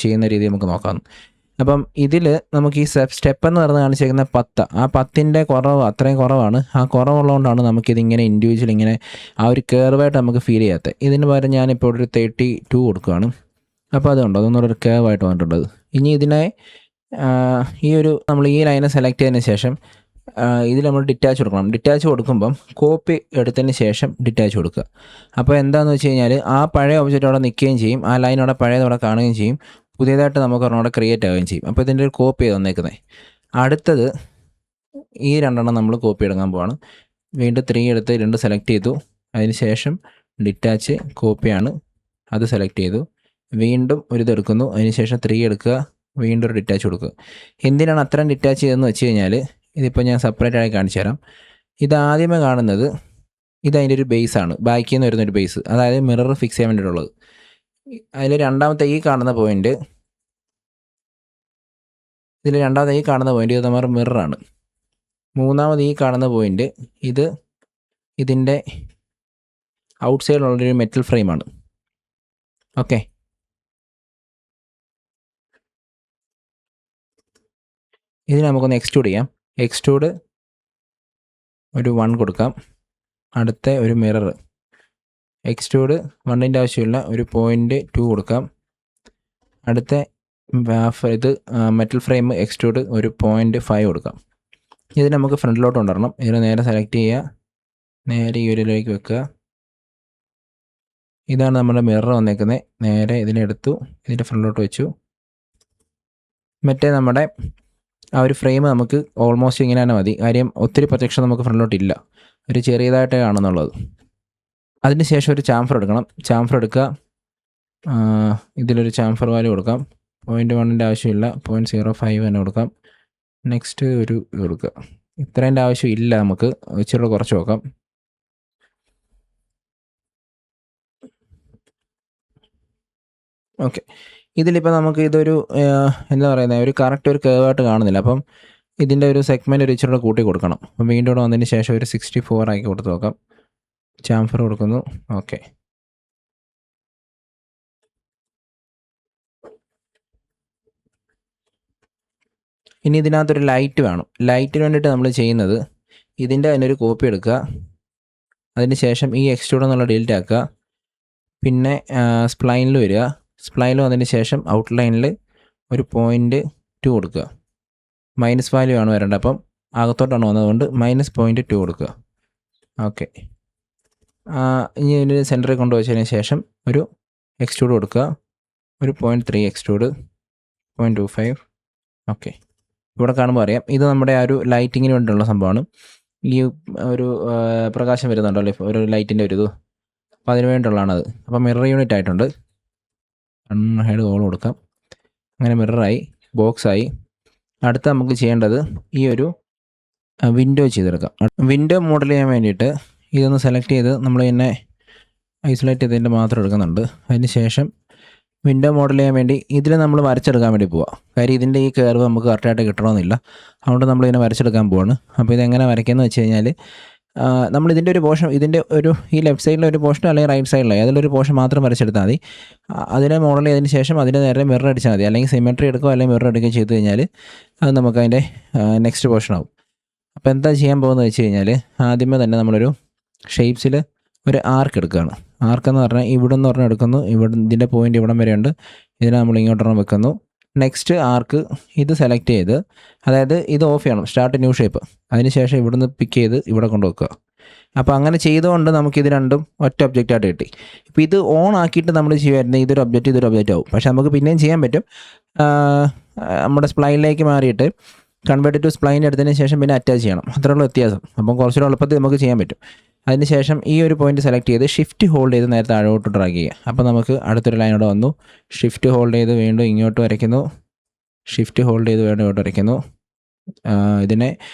ചെയ്യുന്ന രീതി നമുക്ക് നോക്കാം. അപ്പം ഇതിൽ നമുക്ക് ഈ സ്റ്റെപ്പ് എന്ന് പറഞ്ഞ് കാണിച്ചേക്കുന്ന 10, ആ 10ൻ്റെ കുറവ് അത്രയും കുറവാണ്. ആ കുറവുള്ളതുകൊണ്ടാണ് നമുക്കിതിങ്ങനെ ഇൻഡിവിജ്വൽ ഇങ്ങനെ ആ ഒരു കർവായിട്ട് നമുക്ക് ഫീൽ ചെയ്യാത്തത്. ഇതിന് പകരം ഞാനിപ്പോൾ ഒരു 32 കൊടുക്കുകയാണ്. അപ്പോൾ അതുകൊണ്ട് അതൊന്നൊരു കർവായിട്ട് വന്നിട്ടുള്ളത്. ഇനി ഇതിനെ നമ്മൾ ഈ ലൈനെ സെലക്ട് ചെയ്തതിന് ശേഷം ഇതിൽ നമ്മൾ ഡിറ്റാച്ച് കൊടുക്കണം. ഡിറ്റാച്ച് കൊടുക്കുമ്പം കോപ്പി എടുത്തതിന് ശേഷം ഡിറ്റാച്ച് കൊടുക്കുക. അപ്പോൾ എന്താണെന്ന് വെച്ച് കഴിഞ്ഞാൽ ആ പഴയ ഒബ്ജക്റ്റ് അവിടെ നിൽക്കുകയും ചെയ്യും, ആ ലൈൻ അവിടെ പഴയതവിടെ കാണുകയും ചെയ്യും, പുതിയതായിട്ട് നമുക്ക് ഒരെണ്ണം ക്രിയേറ്റ് ആവുകയും ചെയ്യും. അപ്പോൾ ഇതിൻ്റെ ഒരു കോപ്പി ചെയ്ത് വന്നേക്കുന്നത്. അടുത്തത് ഈ 2 നമ്മൾ കോപ്പി എടുക്കാൻ പോവാണ്. വീണ്ടും 3 എടുത്ത് 2 സെലക്ട് ചെയ്തു. അതിന് ശേഷം ഡിറ്റാച്ച് കോപ്പിയാണ്, അത് സെലക്ട് ചെയ്തു. വീണ്ടും ഒരു ഇതെടുക്കുന്നു. അതിന് ശേഷം 3 എടുക്കുക, വീണ്ടും ഒരു ഡിറ്റാച്ച് കൊടുക്കുക. എന്തിനാണ് അത്രയും ഡിറ്റാച്ച് ചെയ്തതെന്ന് വെച്ച് കഴിഞ്ഞാൽ ഇതിപ്പോൾ ഞാൻ സെപ്പറേറ്റ് ആയി കാണിച്ചു തരാം. ഇതാദ്യമേ കാണുന്നത് അതിൻ്റെ ഒരു ബേസാണ്, ബാക്കിൽ നിന്ന് വരുന്നൊരു ബേസ്, അതായത് മിറർ ഫിക്സ് ചെയ്യാൻ വേണ്ടിയിട്ടുള്ളത്. അതിൽ രണ്ടാമത്തെ ഈ കാണുന്ന പോയിൻ്റ് ഇത് നമ്മുടെ മിററാണ്. മൂന്നാമത് ഈ കാണുന്ന പോയിൻ്റ് ഇതിൻ്റെ ഔട്ട് സൈഡിലുള്ളൊരു മെറ്റൽ ഫ്രെയിമാണ്. ഓക്കെ, ഇതിന് നമുക്കൊന്ന് എക്സ്ട്രൂഡ് ചെയ്യാം. എക്സ്ട്രൂഡ് ഒരു 1 കൊടുക്കാം. അടുത്ത ഒരു മിറർ എക്സ്ട്രൂഡ് 1ൻ്റെ ആവശ്യമില്ല, ഒരു 0.2 കൊടുക്കാം. അടുത്ത ഇത് മെറ്റൽ ഫ്രെയിം എക്സ്ട്രൂഡ് ഒരു 0.5 കൊടുക്കാം. ഇത് നമുക്ക് ഫ്രണ്ടിലോട്ട് കൊണ്ടുവരണം. ഇതിന് നേരെ സെലക്ട് ചെയ്യുക, നേരെ ഈ ഒരിലേക്ക് വെക്കുക. ഇതാണ് നമ്മുടെ മിറർ വന്നേക്കുന്നത്. നേരെ ഇതിനെടുത്തു, ഇതിൻ്റെ ഫ്രണ്ടിലോട്ട് വെച്ചു. മറ്റേ നമ്മുടെ ആ ഒരു ഫ്രെയിം നമുക്ക് ഓൾമോസ്റ്റ് ഇങ്ങനെ തന്നെ മതി. കാര്യം ഒത്തിരി പ്രൊജക്ഷൻ നമുക്ക് ഫ്രണ്ടിലോട്ടില്ല, ഒരു ചെറിയതായിട്ടേ കാണുന്നുള്ളത്. അതിന് ശേഷം ഒരു ചാംഫർ എടുക്കണം. ചാംഫർ എടുക്കുക, ഇതിലൊരു ചാംഫർ വാല്യൂ കൊടുക്കാം. 0.1ൻ്റെ ആവശ്യമില്ല, 0.05 തന്നെ കൊടുക്കാം. നെക്സ്റ്റ് ഒരു കൊടുക്കുക. ഇത്രേൻ്റെ ആവശ്യമില്ല, നമുക്ക് ഇച്ചിരി കുറച്ച് നോക്കാം. ഓക്കെ, ഇതിലിപ്പോൾ നമുക്ക് ഇതൊരു എന്താ പറയുന്നത്, ഒരു കറക്റ്റ് ഒരു കേവായിട്ട് കാണുന്നില്ല. അപ്പം ഇതിൻ്റെ ഒരു സെഗ്മെൻറ്റ് ഒരു ഇച്ചിരി കൂട്ടി കൊടുക്കണം. അപ്പം വീണ്ടും ഇവിടെ വന്നതിന് ശേഷം ഒരു 64 ആക്കി കൊടുത്ത് നോക്കാം. ചാംഫർ കൊടുക്കുന്നു. ഓക്കെ, ഇനി ഇതിനകത്തൊരു ലൈറ്റ് വേണം. ലൈറ്റിന് വേണ്ടിയിട്ട് നമ്മൾ ചെയ്യുന്നത് ഇതിൻ്റെ തന്നെ ഒരു കോപ്പി എടുക്കുക. അതിന് ശേഷം ഈ എക്സ്ട്രൂഡ് എന്നുള്ള ഡിലീറ്റ് ആക്കുക. പിന്നെ സ്പ്ലൈനിൽ വരിക. സ്പ്ലൈനിൽ വന്നതിന് ശേഷം ഔട്ട്ലൈനിൽ ഒരു 0.2 കൊടുക്കുക. മൈനസ് വാല്യൂ ആണ് വരേണ്ടത്, അപ്പം അകത്തോട്ടാണ് വന്നതുകൊണ്ട് -0.2 കൊടുക്കുക. ഓക്കെ, ഇനി ഇതിൻ്റെ സെൻറ്ററിൽ കൊണ്ടുവച്ചതിന് ശേഷം ഒരു എക്സ്ട്രൂഡ് കൊടുക്കുക. ഒരു 0.3 എക്സ്ട്രൂഡ്, 0.25. ഓക്കെ, ഇവിടെ കാണുമ്പോൾ അറിയാം ഇത് നമ്മുടെ ആ ഒരു ലൈറ്റിങ്ങിന് വേണ്ടിയുള്ള സംഭവമാണ്. ഈ ഒരു പ്രകാശം വരുന്നുണ്ടല്ലോ, ഒരു ലൈറ്റിൻ്റെ ഒരു ഇത്, അപ്പോൾ അതിന് വേണ്ടിയുള്ളതാണത്. അപ്പോൾ മിറർ യൂണിറ്റ് ആയിട്ടുണ്ട്. ഹെഡ് ഹോൾ കൊടുക്കാം. അങ്ങനെ മിററായി, ബോക്സായി. അടുത്ത നമുക്ക് ചെയ്യേണ്ടത് ഈ ഒരു വിൻഡോ ചെയ്തെടുക്കാം. വിൻഡോ മോഡൽ ചെയ്യാൻ വേണ്ടിയിട്ട് ഇതൊന്ന് സെലക്ട് ചെയ്ത് നമ്മൾ തന്നെ ഐസൊലേറ്റ് ചെയ്തതിൻ്റെ മാത്രം എടുക്കുന്നുണ്ട്. അതിന് ശേഷം വിൻഡോ മോഡൽ ചെയ്യാൻ വേണ്ടി ഇതിൽ നമ്മൾ വരച്ചെടുക്കാൻ വേണ്ടി പോവാം. കാര്യം ഇതിൻ്റെ ഈ കർവ് നമുക്ക് കറക്റ്റായിട്ട് കിട്ടണമെന്നില്ല. അതുകൊണ്ട് നമ്മളിതിനെ വരച്ചെടുക്കാൻ പോവാണ്. അപ്പോൾ ഇതെങ്ങനെ വരയ്ക്കുന്നത് വെച്ച് കഴിഞ്ഞാൽ നമ്മളിതിൻ്റെ ഒരു പോർഷൻ, ഇതിൻ്റെ ഒരു ഈ ലെഫ്റ്റ് സൈഡിലെ ഒരു പോർഷൻ അല്ലെങ്കിൽ റൈറ്റ് സൈഡിലെ അതിലൊരു പോർഷൻ മാത്രം വരച്ചെടുത്താൽ മതി. അതിനെ മോഡൽ ചെയ്തതിന് ശേഷം അതിന് നേരെ മിറർ അടിച്ചാൽ മതി. അല്ലെങ്കിൽ സിമെട്രി എടുക്കുക അല്ലെങ്കിൽ മിറർ എടുക്കുകയും ചെയ്ത് കഴിഞ്ഞാൽ അത് നമുക്ക് അതിൻ്റെ നെക്സ്റ്റ് പോർഷൻ ആവും. അപ്പോൾ എന്താ ചെയ്യാൻ പോകുന്നത് വെച്ച് കഴിഞ്ഞാൽ ആദ്യമേ തന്നെ നമ്മളൊരു ഷേപ്സിൽ ഒരു ആർക്ക് എടുക്കുകയാണ്. ആർക്കെന്ന് പറഞ്ഞാൽ ഇവിടെ നിന്ന് പറഞ്ഞാൽ എടുക്കുന്നു, ഇവിടെ ഇതിൻ്റെ പോയിൻ്റ് ഇവിടം വരെ ഉണ്ട്, ഇതിനെ നമ്മൾ ഇങ്ങോട്ടൊരെണ്ണം വെക്കുന്നു. നെക്സ്റ്റ് ആർക്ക് ഇത് സെലക്ട് ചെയ്ത്, അതായത് ഇത് ഓഫ് ചെയ്യണം, സ്റ്റാർട്ട് ന്യൂ ഷേപ്പ്. അതിനുശേഷം ഇവിടുന്ന് പിക്ക് ചെയ്ത് ഇവിടെ കൊണ്ടുവെക്കുക. അപ്പോൾ അങ്ങനെ ചെയ്തുകൊണ്ട് നമുക്കിത് രണ്ടും ഒറ്റ ഒബ്ജക്റ്റായിട്ട് കിട്ടി. ഇപ്പോൾ ഇത് ഓൺ ആക്കിയിട്ട് നമ്മൾ ചെയ്യുമായിരുന്നെങ്കിൽ ഇതൊരു ഒബ്ജക്റ്റ് ആവും. പക്ഷേ നമുക്ക് പിന്നെയും ചെയ്യാൻ പറ്റും. നമ്മുടെ സ്പ്ലൈനിലേക്ക് മാറിയിട്ട് കൺവേർട്ട് ടു സ്പ്ലൈൻ എടുത്തതിന് ശേഷം പിന്നെ അറ്റാച്ച് ചെയ്യണം. അത്രയുള്ള വ്യത്യാസം. അപ്പം കുറച്ചുകൂടെ എളുപ്പത്തിൽ നമുക്ക് ചെയ്യാൻ പറ്റും. അതിനുശേഷം ഈ ഒരു പോയിന്റ് സെലക്ട് ചെയ്ത് ഷിഫ്റ്റ് ഹോൾഡ് ചെയ്ത് നേരത്തെ താഴോട്ട് ഡ്രാഗ് ചെയ്യുക. അപ്പോൾ നമുക്ക് അടുത്തൊരു ലൈൻ ഇവിടെ വന്നു. ഷിഫ്റ്റ് ഹോൾഡ് ചെയ്ത് വീണ്ടും ഇങ്ങോട്ട് വരയ്ക്കുന്നു. ഷിഫ്റ്റ് ഹോൾഡ് ചെയ്ത് വീണ്ടും ഇങ്ങോട്ട് വരയ്ക്കുന്നു. ഇതിനെ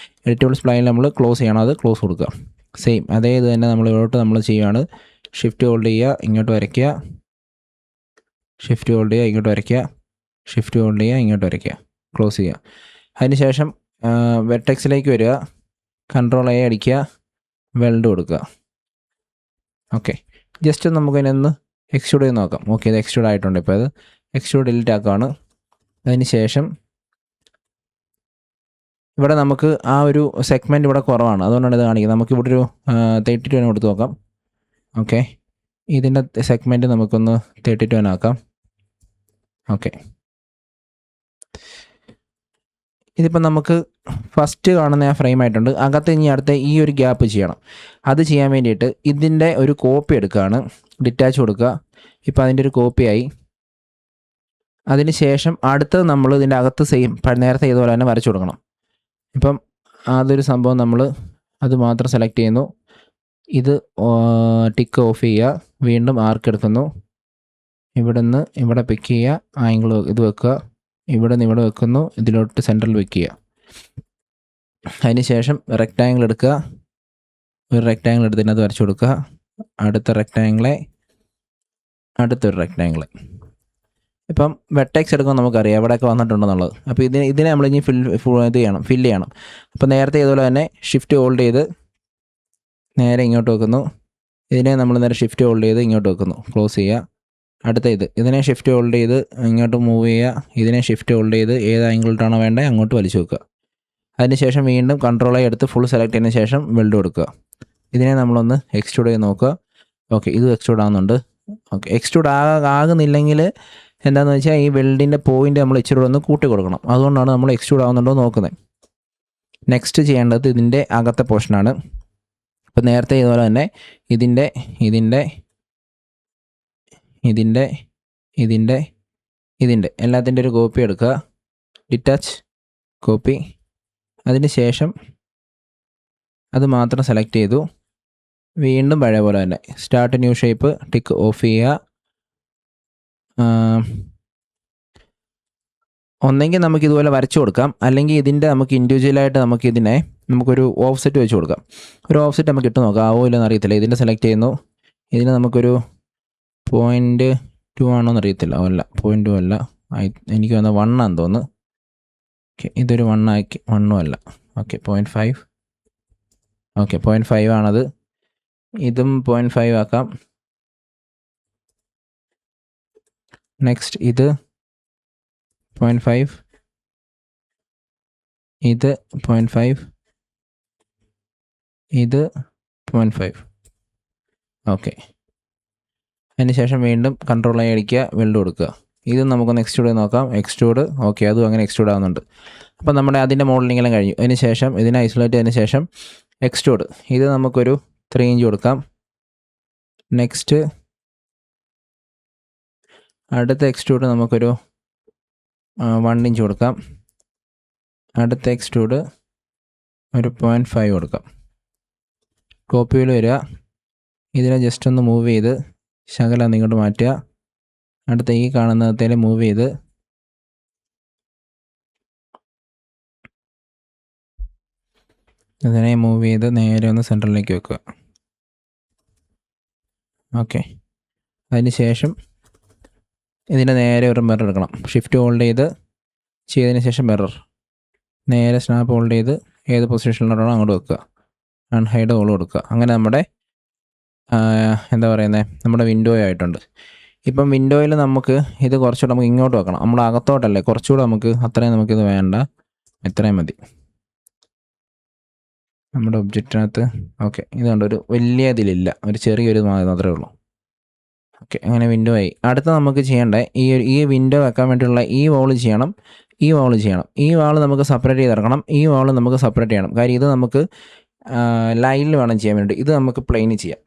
എഡിറ്റബിൾ സ്പ്ലൈനിൽ നമ്മൾ ക്ലോസ് ചെയ്യണം, അത് ക്ലോസ് കൊടുക്കുക. സെയിം അതേ ഇത് തന്നെ നമ്മൾ ഇവിടോട്ട് നമ്മൾ ചെയ്യുകയാണ്. ഷിഫ്റ്റ് ഹോൾഡ് ചെയ്യുക, ഇങ്ങോട്ട് വരയ്ക്കുക. ഷിഫ്റ്റ് ഹോൾഡ് ചെയ്യുക, ഇങ്ങോട്ട് വരയ്ക്കുക. ഷിഫ്റ്റ് ഹോൾഡ് ചെയ്യുക, ഇങ്ങോട്ട് വരയ്ക്കുക. ക്ലോസ് ചെയ്യുക. അതിനുശേഷം വെർട്ടെക്സിലേക്ക് വരിക, Ctrl A അടിക്കുക, വെൽഡ് കൊടുക്കുക. ഓക്കെ, ജസ്റ്റ് നമുക്കതിനൊന്ന് എക്സ്ട്രൂഡ് ചെയ്ത് നോക്കാം. ഓക്കെ, ഇത് എക്സ്ട്രൂഡ് ആയിട്ടുണ്ട്. ഇപ്പോൾ അത് എക്സ്ട്രൂഡ് ഡിലീറ്റ് ആക്കുകയാണ്. അതിന് ശേഷം ഇവിടെ നമുക്ക് ആ ഒരു സെഗ്മെൻറ്റ് ഇവിടെ കുറവാണ്, അതുകൊണ്ടാണ് ഇത് കാണിക്കുന്നത്. നമുക്കിവിടെ ഒരു 32 കൊടുത്ത് നോക്കാം. ഓക്കെ, ഇതിൻ്റെ സെഗ്മെൻറ്റ് നമുക്കൊന്ന് 32 ആക്കാം. ഓക്കെ, ഇതിപ്പോൾ നമുക്ക് ഫസ്റ്റ് കാണുന്ന ആ ഫ്രെയിം ആയിട്ടുണ്ട്. അകത്ത് ഇനി അടുത്ത ഈ ഒരു ഗ്യാപ്പ് ചെയ്യണം. അത് ചെയ്യാൻ വേണ്ടിയിട്ട് ഇതിൻ്റെ ഒരു കോപ്പി എടുക്കുകയാണ്. ഡിറ്റാച്ച് കൊടുക്കുക. ഇപ്പോൾ അതിൻ്റെ ഒരു കോപ്പിയായി. അതിന് ശേഷം അടുത്തത് നമ്മൾ ഇതിൻ്റെ അകത്ത് സെയിം നേരത്തെ ചെയ്തപോലെ തന്നെ വരച്ചു കൊടുക്കണം. ഇപ്പം അതൊരു സംഭവം നമ്മൾ അത് മാത്രം സെലക്ട് ചെയ്യുന്നു. ഇത് ടിക്ക് ഓഫ് ചെയ്യുക. വീണ്ടും ആർക്ക് എടുക്കുന്നു. ഇവിടെ നിന്ന് ഇവിടെ പിക്ക് ചെയ്യുക. ആംഗിൾ ഇത് വെക്കുക. ഇവിടെ നിന്ന് ഇവിടെ വെക്കുന്നു. ഇതിലോട്ട് സെൻട്രൽ വെക്കുക. അതിന് ശേഷം റെക്റ്റാങ്കിൾ എടുക്കുക. ഒരു റെക്റ്റാങ്കിൾ എടുത്തതിനകത്ത് വരച്ചു കൊടുക്കുക. അടുത്ത റെക്റ്റാങ്കിളെ, അടുത്തൊരു റെക്റ്റാങ്കിളെ. ഇപ്പം വെർട്ടെക്സ് എടുക്കുമ്പോൾ നമുക്കറിയാം എവിടെയൊക്കെ വന്നിട്ടുണ്ടെന്നുള്ളത്. അപ്പോൾ ഇതിനെ നമ്മളിനി ഫില്ല് ചെയ്യണം. അപ്പോൾ നേരത്തെ ഇതുപോലെ തന്നെ ഷിഫ്റ്റ് ഹോൾഡ് ചെയ്ത് നേരെ ഇങ്ങോട്ട് വെക്കുന്നു. ഇതിനെ നമ്മൾ നേരെ ഷിഫ്റ്റ് ഹോൾഡ് ചെയ്ത് ഇങ്ങോട്ട് വെക്കുന്നു. ക്ലോസ് ചെയ്യുക. അടുത്ത ഇതിനെ ഷിഫ്റ്റ് ഹോൾഡ് ചെയ്ത് ഇങ്ങോട്ട് മൂവ് ചെയ്യുക. ഇതിനെ ഷിഫ്റ്റ് ഹോൾഡ് ചെയ്ത് ഏത് ആംഗിളിട്ടാണോ വേണ്ടത് അങ്ങോട്ട് വലിച്ചു വെക്കുക. അതിനുശേഷം വീണ്ടും Ctrl A എടുത്ത് ഫുൾ സെലക്ട് ചെയ്തതിന് ശേഷം വെൽഡ് കൊടുക്കുക. ഇതിനെ നമ്മളൊന്ന് എക്സ്ട്രൂഡ് ചെയ്ത് നോക്കുക. ഓക്കെ, ഇത് എക്സ്ട്രൂഡ് ആകുന്നുണ്ട്. ഓക്കെ, എക്സ്ട്രൂഡ് ആകുന്നില്ലെങ്കിൽ എന്താണെന്ന് വെച്ചാൽ ഈ വെൽഡിൻ്റെ പോയിൻ്റ് നമ്മൾ ഇച്ചിരി ഒന്ന് കൂട്ടി കൊടുക്കണം. അതുകൊണ്ടാണ് നമ്മൾ എക്സ്ട്രൂഡ് ആകുന്നുണ്ടോ നോക്കുന്നത്. നെക്സ്റ്റ് ചെയ്യേണ്ടത് ഇതിൻ്റെ അകത്തെ പോർഷനാണ്. ഇപ്പോൾ നേരത്തെ ഇതുപോലെ തന്നെ ഇതിൻ്റെ എല്ലാത്തിൻ്റെ ഒരു കോപ്പി എടുക്കുക. Detach copy. അതിന് ശേഷം അത് മാത്രം സെലക്ട് ചെയ്തു. വീണ്ടും പഴയ പോലെ തന്നെ start new shape, tick of ചെയ്യുക. ഒന്നെങ്കിൽ നമുക്ക് ഇതുപോലെ വരച്ചു കൊടുക്കാം, അല്ലെങ്കിൽ ഇതിൻ്റെ നമുക്ക് ഇൻഡിവിജ്വലായിട്ട് നമുക്കൊരു ഓഫ്സെറ്റ് വെച്ച് കൊടുക്കാം. ഒരു ഓഫ്സെറ്റ് നമുക്ക് ഇട്ട് നോക്കാം. ആവോ ഇല്ലെന്ന് അറിയത്തില്ല. ഇതിൻ്റെ സെലക്ട് ചെയ്യുന്നു. ഇതിന് നമുക്കൊരു 0.2 ആണോന്ന് അറിയത്തില്ല. അല്ല, 0.2 അല്ല, എനിക്ക് വന്ന 1 ആണെന്ന് തോന്നുന്നു. ഓക്കെ, ഇതൊരു 1 ആക്കി, 1 അല്ല. ഓക്കെ, 0.5. ഓക്കെ, 0.5 ആണത്. ഇതും 0.5 ആക്കാം. നെക്സ്റ്റ് ഇത് 0.5, ഇത് 0.5, ഇത് 0.5. ഓക്കെ. അതിന് ശേഷം വീണ്ടും കൺട്രോൾ ആയി അടിക്കുക, വെൽഡ് കൊടുക്കുക. ഇത് നമുക്കൊന്ന് എക്സ്ട്രൂഡ് നോക്കാം. എക്സ്ട്രൂഡ്, ഓക്കെ, അതും അങ്ങനെ എക്സ്ട്രൂഡ് ആവുന്നുണ്ട്. അപ്പോൾ നമ്മുടെ അതിൻ്റെ മോഡലിങ്ങെല്ലാം കഴിഞ്ഞു. അതിന് ശേഷം ഇതിനെ ഐസൊലേറ്റ് ചെയ്തതിന് ശേഷം എക്സ്ട്രൂഡ്, ഇത് നമുക്കൊരു 3 ഇഞ്ച് കൊടുക്കാം. നെക്സ്റ്റ് അടുത്ത എക്സ്ട്രൂഡ് നമുക്കൊരു 1 ഇഞ്ച് കൊടുക്കാം. അടുത്ത എക്സ്ട്രൂഡ് ഒരു 0.5 കൊടുക്കാം. ടോപ്പ് വ്യൂവിൽ വരിക, ഇതിനെ ജസ്റ്റ് ഒന്ന് മൂവ് ചെയ്ത് ശകലം ഇങ്ങോട്ട് മാറ്റുക. അടുത്ത ഈ കാണുന്നതിൽ മൂവ് ചെയ്ത് ഇതിനെ മൂവ് ചെയ്ത് നേരെ ഒന്ന് സെൻറ്ററിലേക്ക് വെക്കുക. ഓക്കെ. അതിന് ശേഷം ഇതിൻ്റെ നേരെ ഒരു മിറർ എടുക്കണം. ഷിഫ്റ്റ് ഹോൾഡ് ചെയ്തതിന് ശേഷം മിറർ നേരെ സ്നാപ്പ് ഹോൾഡ് ചെയ്ത് ഏത് പൊസിഷനിലോട്ടാണോ അങ്ങോട്ട് വെക്കുക. അൺഹൈഡ് ഹോൾ കൊടുക്കുക. അങ്ങനെ നമ്മുടെ എന്താ പറയുന്നത്, നമ്മുടെ വിൻഡോ ആയിട്ടുണ്ട്. ഇപ്പം വിൻഡോയിൽ നമുക്ക് ഇത് കുറച്ചുകൂടെ നമുക്ക് ഇങ്ങോട്ട് വെക്കണം. നമ്മൾ അകത്തോട്ടല്ലേ, കുറച്ചുകൂടെ നമുക്ക് അത്രയും നമുക്കിത് വേണ്ട, ഇത്രയും മതി നമ്മുടെ ഒബ്ജക്റ്റിനകത്ത്. ഓക്കെ, ഇതുകൊണ്ട് ഒരു വലിയ ഇതിലില്ല, ഒരു ചെറിയൊരു മാത്രമേ ഉള്ളൂ. ഓക്കെ, അങ്ങനെ വിൻഡോ ആയി. അടുത്ത നമുക്ക് ചെയ്യേണ്ടത് ഈ വിൻഡോ വെക്കാൻ വേണ്ടിയുള്ള ഈ വാൾ ചെയ്യണം, ഈ വാൾ നമുക്ക് സെപ്പറേറ്റ് ചെയ്തിറക്കണം, ഈ വാൾ നമുക്ക് സെപ്പറേറ്റ് ചെയ്യണം. കാര്യം ഇത് നമുക്ക് ലൈനിൽ വേണം ചെയ്യാൻ വേണ്ടി. ഇത് നമുക്ക് പ്ലെയിനിൽ ചെയ്യാം.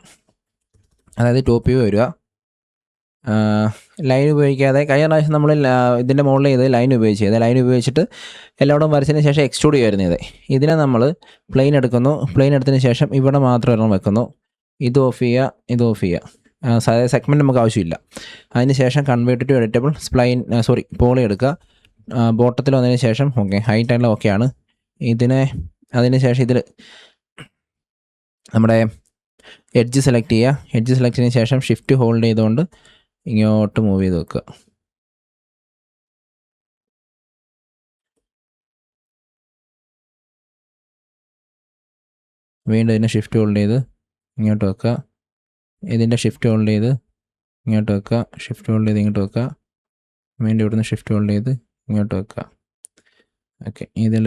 അതായത് ടോപ്പ് വ്യൂ വരിക, ലൈൻ ഉപയോഗിക്കാതെ. കഴിഞ്ഞ പ്രാവശ്യം നമ്മൾ ഇതിൻ്റെ മുകളിൽ ചെയ്ത് ലൈൻ ഉപയോഗിച്ചിട്ട് എല്ലായിടും വരച്ചതിന് ശേഷം എക്സ്ട്രൂഡ് ചെയ്യുമായിരുന്നു. ഇതിനെ നമ്മൾ പ്ലെയിൻ എടുക്കുന്നു. പ്ലെയിൻ എടുത്തതിന് ശേഷം ഇവിടെ മാത്രം ഒരെണ്ണം വെക്കുന്നു. ഇത് ഓഫ് ചെയ്യുക. സെഗ്മെൻറ്റ് നമുക്ക് ആവശ്യമില്ല. അതിന് ശേഷം കൺവേർട്ട് ടു എഡിറ്റബിൾ പോളി എടുക്കുക. ബോട്ടത്തിൽ വന്നതിന് ശേഷം ഓക്കെ, ഹൈറ്റ് എല്ലാം ഓക്കെയാണ്. അതിന് ശേഷം ഇതിൽ നമ്മുടെ എഡ്ജ് സെലക്ട് ചെയ്യുക. എഡ്ജ് സെലക്ട് ചെയ്തതിന് ശേഷം ഷിഫ്റ്റ് ഹോൾഡ് ചെയ്തുകൊണ്ട് ഇങ്ങോട്ട് മൂവ് ചെയ്ത് വെക്കുക. വീണ്ടും ഇതിനെ ഷിഫ്റ്റ് ഹോൾഡ് ചെയ്ത് ഇങ്ങോട്ട് വെക്കുക. ഇതിൻ്റെ ഷിഫ്റ്റ് ഹോൾഡ് ചെയ്ത് ഇങ്ങോട്ട് വെക്കുക. ഷിഫ്റ്റ് ഹോൾഡ് ചെയ്ത് ഇങ്ങോട്ട് വെക്കുക. വീണ്ടും ഇവിടുന്ന് ഷിഫ്റ്റ് ഹോൾഡ് ചെയ്ത് ഇങ്ങോട്ട് വെക്കുക. ഓക്കെ, ഇതിൽ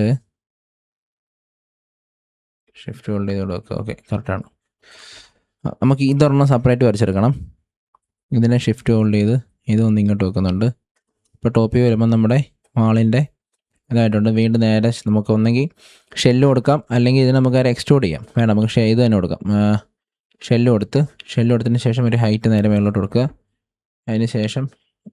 ഷിഫ്റ്റ് ഹോൾഡ് ചെയ്ത് വെക്കുക. ഓക്കെ, കറക്റ്റാണ്. നമുക്ക് ഇതൊരെണ്ണം സെപ്പറേറ്റ് വരച്ചെടുക്കണം. ഇതിനെ ഷിഫ്റ്റ് ഹോൾഡ് ചെയ്ത് ഇതൊന്ന് ഇങ്ങോട്ട് വെക്കുന്നുണ്ട്. ഇപ്പോൾ ടോപ്പിൽ വരുമ്പോൾ നമ്മുടെ വാളിൻ്റെ ഇതായിട്ടുണ്ട്. വീണ്ടും നേരെ നമുക്ക് ഒന്നെങ്കിൽ ഷെല്ല് കൊടുക്കാം, അല്ലെങ്കിൽ ഇതിന് നമുക്ക് എക്സ്ട്രൂഡ് ചെയ്യാം. വേണം, നമുക്ക് ഇത് തന്നെ കൊടുക്കാം. ഷെല്ല് കൊടുത്തതിന് ശേഷം ഒരു ഹൈറ്റ് നേരെ മേളിലോട്ട് കൊടുക്കുക. അതിന് ശേഷം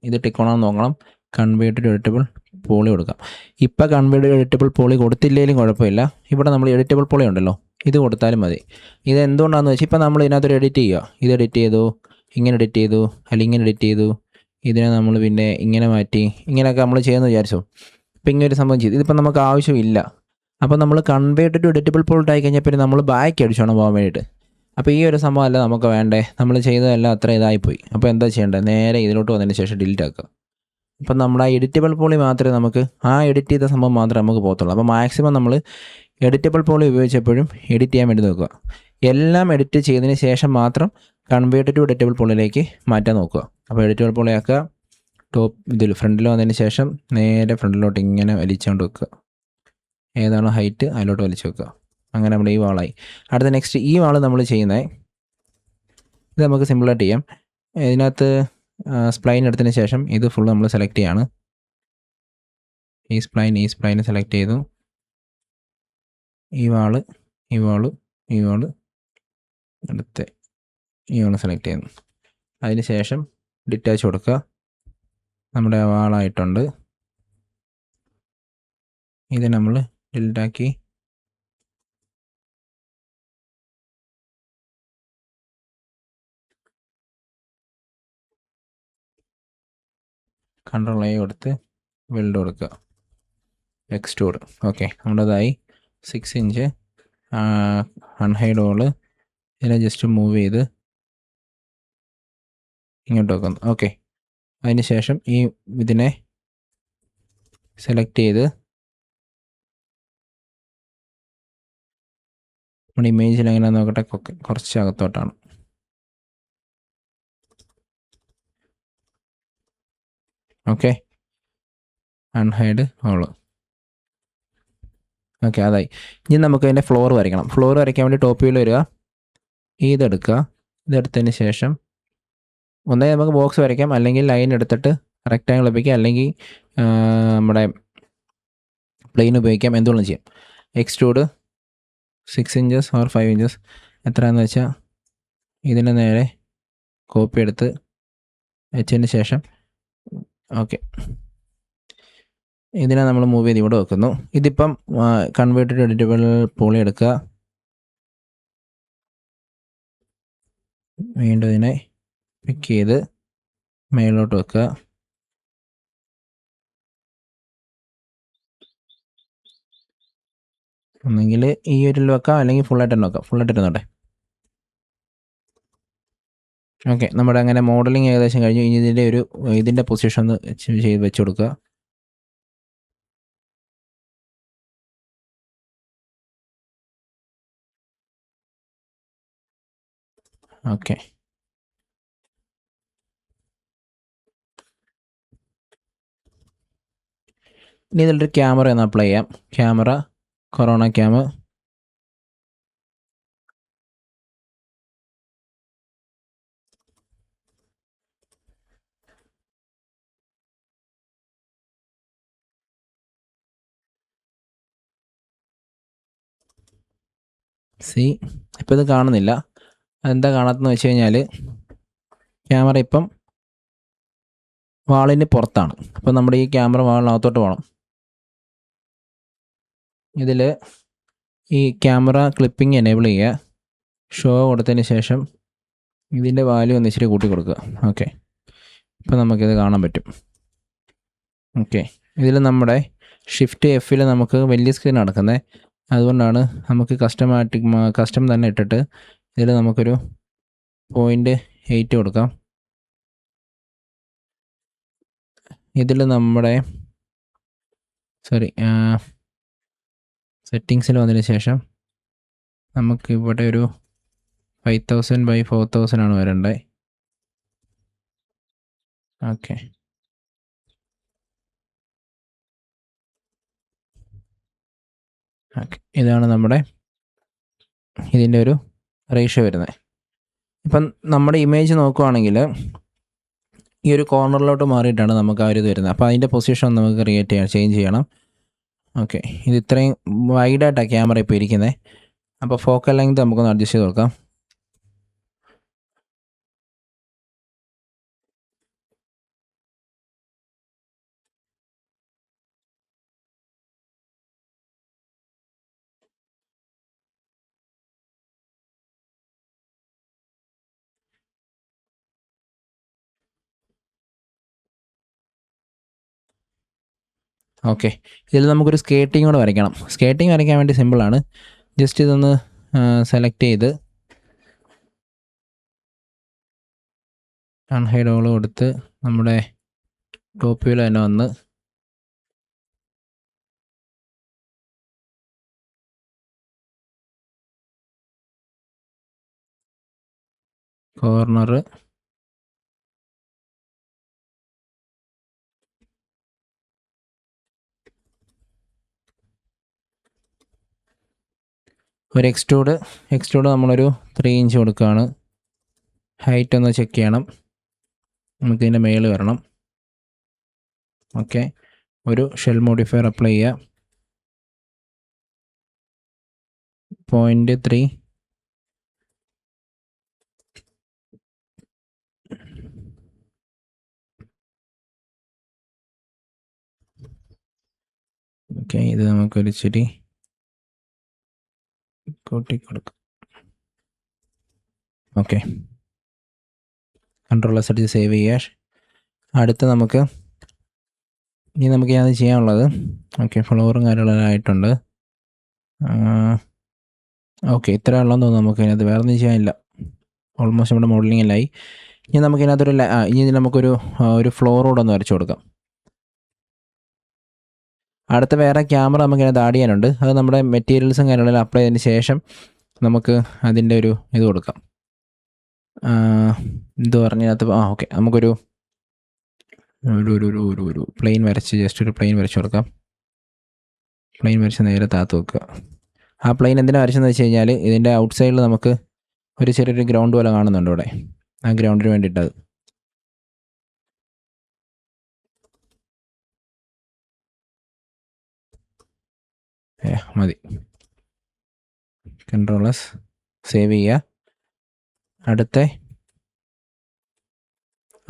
ഇത് ടിക്കോണമെന്ന് നോക്കണം. കൺവേർട്ട് ടു എഡിറ്റബിൾ പോളി കൊടുക്കാം. ഇപ്പോൾ കൺവേർട്ട് ടു എഡിറ്റബിൾ പോളി കൊടുത്തില്ലെങ്കിലും കുഴപ്പമില്ല. ഇവിടെ നമ്മൾ എഡിറ്റബിൾ പോളി ഉണ്ടല്ലോ, ഇത് കൊടുത്താലും മതി. ഇത് എന്തുകൊണ്ടാണെന്ന് വെച്ചാൽ ഇപ്പോൾ നമ്മൾ ഇതിനകത്തൊരു എഡിറ്റ് ചെയ്യുക. ഇത് എഡിറ്റ് ചെയ്തു, ഇങ്ങനെ എഡിറ്റ് ചെയ്തു, അല്ലെങ്കിൽ ഇങ്ങനെ എഡിറ്റ് ചെയ്തു. ഇതിനെ നമ്മൾ പിന്നെ ഇങ്ങനെ മാറ്റി, ഇങ്ങനെയൊക്കെ നമ്മൾ ചെയ്യുമെന്ന് വിചാരിച്ചു. ഇപ്പം ഇങ്ങനൊരു സംഭവം ചെയ്തു. ഇതിപ്പോൾ നമുക്ക് ആവശ്യമില്ല. അപ്പോൾ നമ്മൾ കൺവേർട്ട് ടു എഡിറ്റബിൾ പോൾട്ട് ആയി കഴിഞ്ഞാൽ പിന്നെ നമ്മൾ ബാക്ക് അടിച്ചോണം പോകാൻ വേണ്ടിയിട്ട്. അപ്പോൾ ഈ ഒരു സംഭവം അല്ല നമുക്ക് വേണ്ടേ. നമ്മൾ ചെയ്തതെല്ലാം അത്ര ഇതായിപ്പോയി. അപ്പോൾ എന്താ ചെയ്യേണ്ടത്, നേരെ ഇതിലോട്ട് വന്നതിന് ശേഷം ഡിലീറ്റ് ആക്കുക. അപ്പം നമ്മുടെ ആ എഡിറ്റബിൾ പോളി മാത്രമേ നമുക്ക് എഡിറ്റ് ചെയ്ത സംഭവം മാത്രമേ നമുക്ക് പോകത്തുള്ളൂ. അപ്പോൾ മാക്സിമം നമ്മൾ എഡിറ്റബിൾ പോളി ഉപയോഗിച്ചപ്പോഴും എഡിറ്റ് ചെയ്യാൻ വേണ്ടി നോക്കുക. എല്ലാം എഡിറ്റ് ചെയ്തതിന് ശേഷം മാത്രം കൺവേർട്ട് ടു എഡിറ്റബിൾ പോളിയിലേക്ക് മാറ്റാൻ നോക്കുക. അപ്പോൾ എഡിറ്റബിൾ പോളി ആക്കുക. ടോപ്പ് ഫ്രണ്ടിൽ വന്നതിന് ശേഷം നേരെ ഫ്രണ്ടിലോട്ട് ഇങ്ങനെ വലിച്ചുകൊണ്ട് വെക്കുക. ഏതാണോ ഹൈറ്റ് അതിലോട്ട് വലിച്ചു വെക്കുക. അങ്ങനെ നമ്മുടെ ഈ വാളായി. അടുത്ത നെക്സ്റ്റ് ഈ വാൾ നമ്മൾ ചെയ്യുന്നത്, ഇത് നമുക്ക് സിമ്പിളായിട്ട് ചെയ്യാം. ഇതിനകത്ത് സ്പ്ലൈൻ എടുത്തതിന് ശേഷം ഇത് ഫുൾ നമ്മൾ സെലക്ട് ചെയ്യാണ്. ഈ സ്പ്ലൈന് സെലക്ട് ചെയ്തു. ഈ വാള് അടുത്ത ഈ വാള് സെലക്ട് ചെയ്യുന്നു. അതിന് ശേഷം ഡിറ്റാച്ച് കൊടുക്കുക. നമ്മുടെ വാളായിട്ടുണ്ട്. ഇത് നമ്മൾ ഡിലീറ്റാക്കി കൺട്രോൾ A കൊടുത്ത് വെൽഡ് കൊടുക്കുക. എക്സ്ട്രൂഡ്. ഓക്കെ, നമ്മുടേതായി 6 ഇഞ്ച് അൺഹൈഡ് ഹോള്. ഇതിനെ ജസ്റ്റ് മൂവ് ചെയ്ത് ഇങ്ങോട്ട് വെക്കുന്നു. ഓക്കെ, അതിന് ശേഷം ഇതിനെ സെലക്ട് ചെയ്ത് നമ്മുടെ ഇമേജിൽ എങ്ങനെയാണെന്ന് നോക്കട്ടെ. കുറച്ച് അകത്തോട്ടാണ്. Okay, unhide hole. ഓക്കെ, അതായി. ഇനി നമുക്ക് അതിൻ്റെ ഫ്ലോർ വരയ്ക്കണം. ഫ്ലോർ വരയ്ക്കാൻ വേണ്ടി ടോപ്പ് വ്യൂവിൽ വരിക, ഇതെടുക്കുക. ഇതെടുത്തതിന് ശേഷം ഒന്നേ നമുക്ക് ബോക്സ് വരയ്ക്കാം, അല്ലെങ്കിൽ ലൈൻ എടുത്തിട്ട് റെക്റ്റാങ്കിൾ ഉപയോഗിക്കാം, അല്ലെങ്കിൽ നമ്മുടെ പ്ലെയിൻ ഉപയോഗിക്കാം, എന്തുകൊണ്ടും ചെയ്യാം. എക്സ്ട്രൂഡ് 6 ഇഞ്ചസ് ഓർ 5 ഇഞ്ചസ് എത്രയാണെന്ന് വെച്ചാൽ ഇതിൻ്റെ നേരെ കോപ്പി എടുത്ത് വെച്ചതിന് ശേഷം ഓക്കെ, ഇതിനെ നമ്മൾ മൂവ് ചെയ്ത് ഇവിടെ വെക്കുന്നു. ഇതിപ്പം കൺവേർട്ടഡ് എഡിറ്റബിൾ പോളി എടുക്കുക, വീണ്ടും ഇതിനെ പിക്ക് ചെയ്ത് മേളിലോട്ട് വെക്കുക. ഒന്നെങ്കിൽ ഈ ഒരു വെക്കാം, അല്ലെങ്കിൽ ഫുള്ളായിട്ട് തന്നെ വെക്കാം. ഫുള്ളായിട്ട് ഇരുന്നോട്ടെ. ഓക്കെ, നമ്മുടെ അങ്ങനെ മോഡലിംഗ് ഏകദേശം കഴിഞ്ഞു. ഇനി ഇതിൻ്റെ പൊസിഷൻ ഒന്ന് ചെയ്ത് വെച്ച് കൊടുക്കുക. ഓക്കെ, ഇനി ഇതിലൊരു ക്യാമറ ഒന്ന് അപ്ലൈ ചെയ്യാം. Camera corona cam. ഇപ്പോൾ ഇത് കാണുന്നില്ല. അതെന്താ കാണാത്തതെന്ന് വെച്ച് കഴിഞ്ഞാൽ ക്യാമറ ഇപ്പം വാളിന് പുറത്താണ്. അപ്പം നമ്മുടെ ഈ ക്യാമറ വാളിനകത്തോട്ട് പോകണം. ഇതിൽ ഈ ക്യാമറ ക്ലിപ്പിംഗ് എനേബിൾ ചെയ്യുക, ഷോ കൊടുത്തതിന് ശേഷം ഇതിൻ്റെ വാല്യൂ ഒന്ന് ഇച്ചിരി കൂട്ടി കൊടുക്കുക. ഓക്കെ, ഇപ്പം നമുക്കിത് കാണാൻ പറ്റും. ഓക്കെ, ഇതിൽ നമ്മുടെ ഷിഫ്റ്റ് Fൽ നമുക്ക് വലിയ സ്ക്രീൻ നടക്കുന്നത്, അതുകൊണ്ടാണ് നമുക്ക് കസ്റ്റം തന്നെ ഇട്ടിട്ട് ഇതിൽ നമുക്കൊരു 0.8 കൊടുക്കാം. ഇതിൽ നമ്മുടെ സെറ്റിങ്സിൽ വന്നതിന് ശേഷം നമുക്ക് ഇവിടെ ഒരു 5000x4000 ആണ് വരേണ്ടത്. ഓക്കെ, ഇതാണ് നമ്മുടെ ഇതിൻ്റെ ഒരു റേഷ്യോ വരുന്നത്. ഇപ്പം നമ്മുടെ ഇമേജ് നോക്കുവാണെങ്കിൽ ഈ ഒരു കോർണറിലോട്ട് മാറിയിട്ടാണ് നമുക്ക് ആ ഒരു ഇത് വരുന്നത്. അപ്പോൾ അതിൻ്റെ പൊസിഷൻ നമുക്ക് ചേഞ്ച് ചെയ്യണം. ഓക്കെ, ഇത് ഇത്രയും വൈഡായിട്ടാണ് ക്യാമറ ഇപ്പോൾ ഇരിക്കുന്നത്. അപ്പോൾ ഫോക്കൽ ലെങ്ത് നമുക്കൊന്ന് അഡ്ജസ്റ്റ് ചെയ്ത് കൊടുക്കാം. ഓക്കെ, ഇതിൽ നമുക്കൊരു സ്കേറ്റിംഗ് കൂടെ വരയ്ക്കണം. സ്കേറ്റിംഗ് വരയ്ക്കാൻ വേണ്ടി സിമ്പിളാണ്. ജസ്റ്റ് ഇതൊന്ന് സെലക്ട് ചെയ്ത് അൺഹൈഡ് ഓൾ കൊടുത്ത് നമ്മുടെ ടോപ്പ് വ്യൂവിൽ തന്നെ വന്ന് കോർണർ ഒരു എക്സ്ട്രൂഡ് നമ്മളൊരു 3 ഇഞ്ച് കൊടുക്കുകയാണ്. ഹൈറ്റ് ഒന്ന് ചെക്ക് ചെയ്യണം, നമുക്കിതിൻ്റെ മേളിൽ വരണം. ഓക്കെ, ഒരു ഷെൽ മോഡിഫയർ അപ്ലൈ ചെയ്യുക. 0.3. ഓക്കെ, ഇത് നമുക്കൊരു ഇച്ചിരി കൂട്ടി കൊടുക്കാം. ഓക്കെ, കൺട്രോൾ സെറ്റ് സേവ് ചെയ്യുക. അടുത്ത് നമുക്ക് അത് ചെയ്യാനുള്ളത് ഓക്കെ, ഫ്ലോറും കാര്യങ്ങളെല്ലാം ആയിട്ടുണ്ട്. ഓക്കെ, ഇത്ര ഉള്ളതെന്ന് തോന്നുന്നു. നമുക്ക് അതിനകത്ത് വേറെ ഒന്നും ചെയ്യാനില്ല. ഓൾമോസ്റ്റ് നമ്മുടെ മോഡലിംഗ് എല്ലാം ആയി. ഇനി നമുക്കിതിനകത്തൊരു നമുക്കൊരു ഫ്ലോർ കൂടെ ഒന്ന് വരച്ചു കൊടുക്കാം. അടുത്ത വേറെ ക്യാമറ നമുക്കിതിനകത്ത് ആഡ് ചെയ്യാനുണ്ട്. അത് നമ്മുടെ മെറ്റീരിയൽസും കാര്യങ്ങളെല്ലാം അപ്ലൈ ചെയ്തതിന് ശേഷം നമുക്ക് അതിൻ്റെ ഒരു ഇത് കൊടുക്കാം. ഇത് പറഞ്ഞതിനകത്ത് ഓക്കെ, നമുക്കൊരു ഒരു പ്ലെയിൻ വരച്ച് ജസ്റ്റ് ഒരു പ്ലെയിൻ വരച്ച് കൊടുക്കാം. പ്ലെയിൻ വരച്ച് നേരെ താത്ത് വെക്കുക. ആ പ്ലെയിൻ എന്തിനാണ് വരച്ചെന്ന് വെച്ച് കഴിഞ്ഞാൽ ഇതിൻ്റെ ഔട്ട് സൈഡിൽ നമുക്ക് ഒരു ചെറിയൊരു ഗ്രൗണ്ട് പോലെ കാണുന്നുണ്ട് ഇവിടെ. ആ ഗ്രൗണ്ടിന് വേണ്ടിയിട്ടത്. മതി. Ctrl+, സേവ് ചെയ്യുക.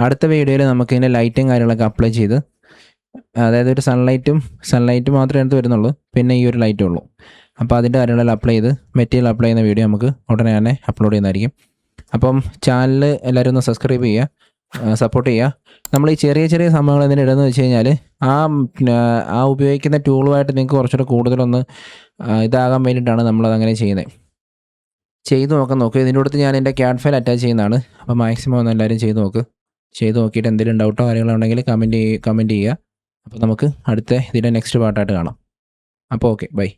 അടുത്ത വീഡിയോയിൽ നമുക്ക് ഇതിൻ്റെ ലൈറ്റും കാര്യങ്ങളൊക്കെ അപ്ലൈ ചെയ്ത്, അതായത് ഒരു സൺലൈറ്റ് മാത്രമേ അടുത്ത് വരുന്നുള്ളൂ, പിന്നെ ഈ ഒരു ലൈറ്റേ ഉള്ളൂ. അപ്പോൾ അതിൻ്റെ കാര്യങ്ങളെല്ലാം അപ്ലൈ ചെയ്ത് മെറ്റീരിയൽ അപ്ലൈ ചെയ്യുന്ന വീഡിയോ നമുക്ക് ഉടനെ തന്നെ അപ്ലോഡ് ചെയ്യുന്നതായിരിക്കും. അപ്പം ചാനൽ എല്ലാവരും ഒന്ന് സബ്സ്ക്രൈബ് ചെയ്യുക, സപ്പോർട്ട് ചെയ്യുക. നമ്മൾ ഈ ചെറിയ ചെറിയ സംഭവങ്ങൾ എന്തിനാ ഇടുന്നത് വെച്ച് കഴിഞ്ഞാൽ ആ ഉപയോഗിക്കുന്ന ടൂളുമായിട്ട് നിങ്ങൾക്ക് കുറച്ചുകൂടെ കൂടുതലൊന്ന് ഇതാകാൻ വേണ്ടിയിട്ടാണ് നമ്മളതങ്ങനെ ചെയ്യുന്നത്. ചെയ്ത് നോക്കുക. ഇതിൻ്റെ അടുത്ത് ഞാൻ എൻ്റെ CAD ഫയൽ അറ്റാച്ച് ചെയ്യുന്നതാണ്. അപ്പോൾ മാക്സിമം ഒന്ന് എല്ലാവരും ചെയ്ത് നോക്കിയിട്ട് എന്തെങ്കിലും ഡൗട്ടോ കാര്യങ്ങളോ ഉണ്ടെങ്കിൽ കമൻറ്റ് ചെയ്യുക. അപ്പോൾ നമുക്ക് ഇതിൻ്റെ നെക്സ്റ്റ് പാർട്ടായിട്ട് കാണാം. അപ്പോൾ ഓക്കെ, ബൈ.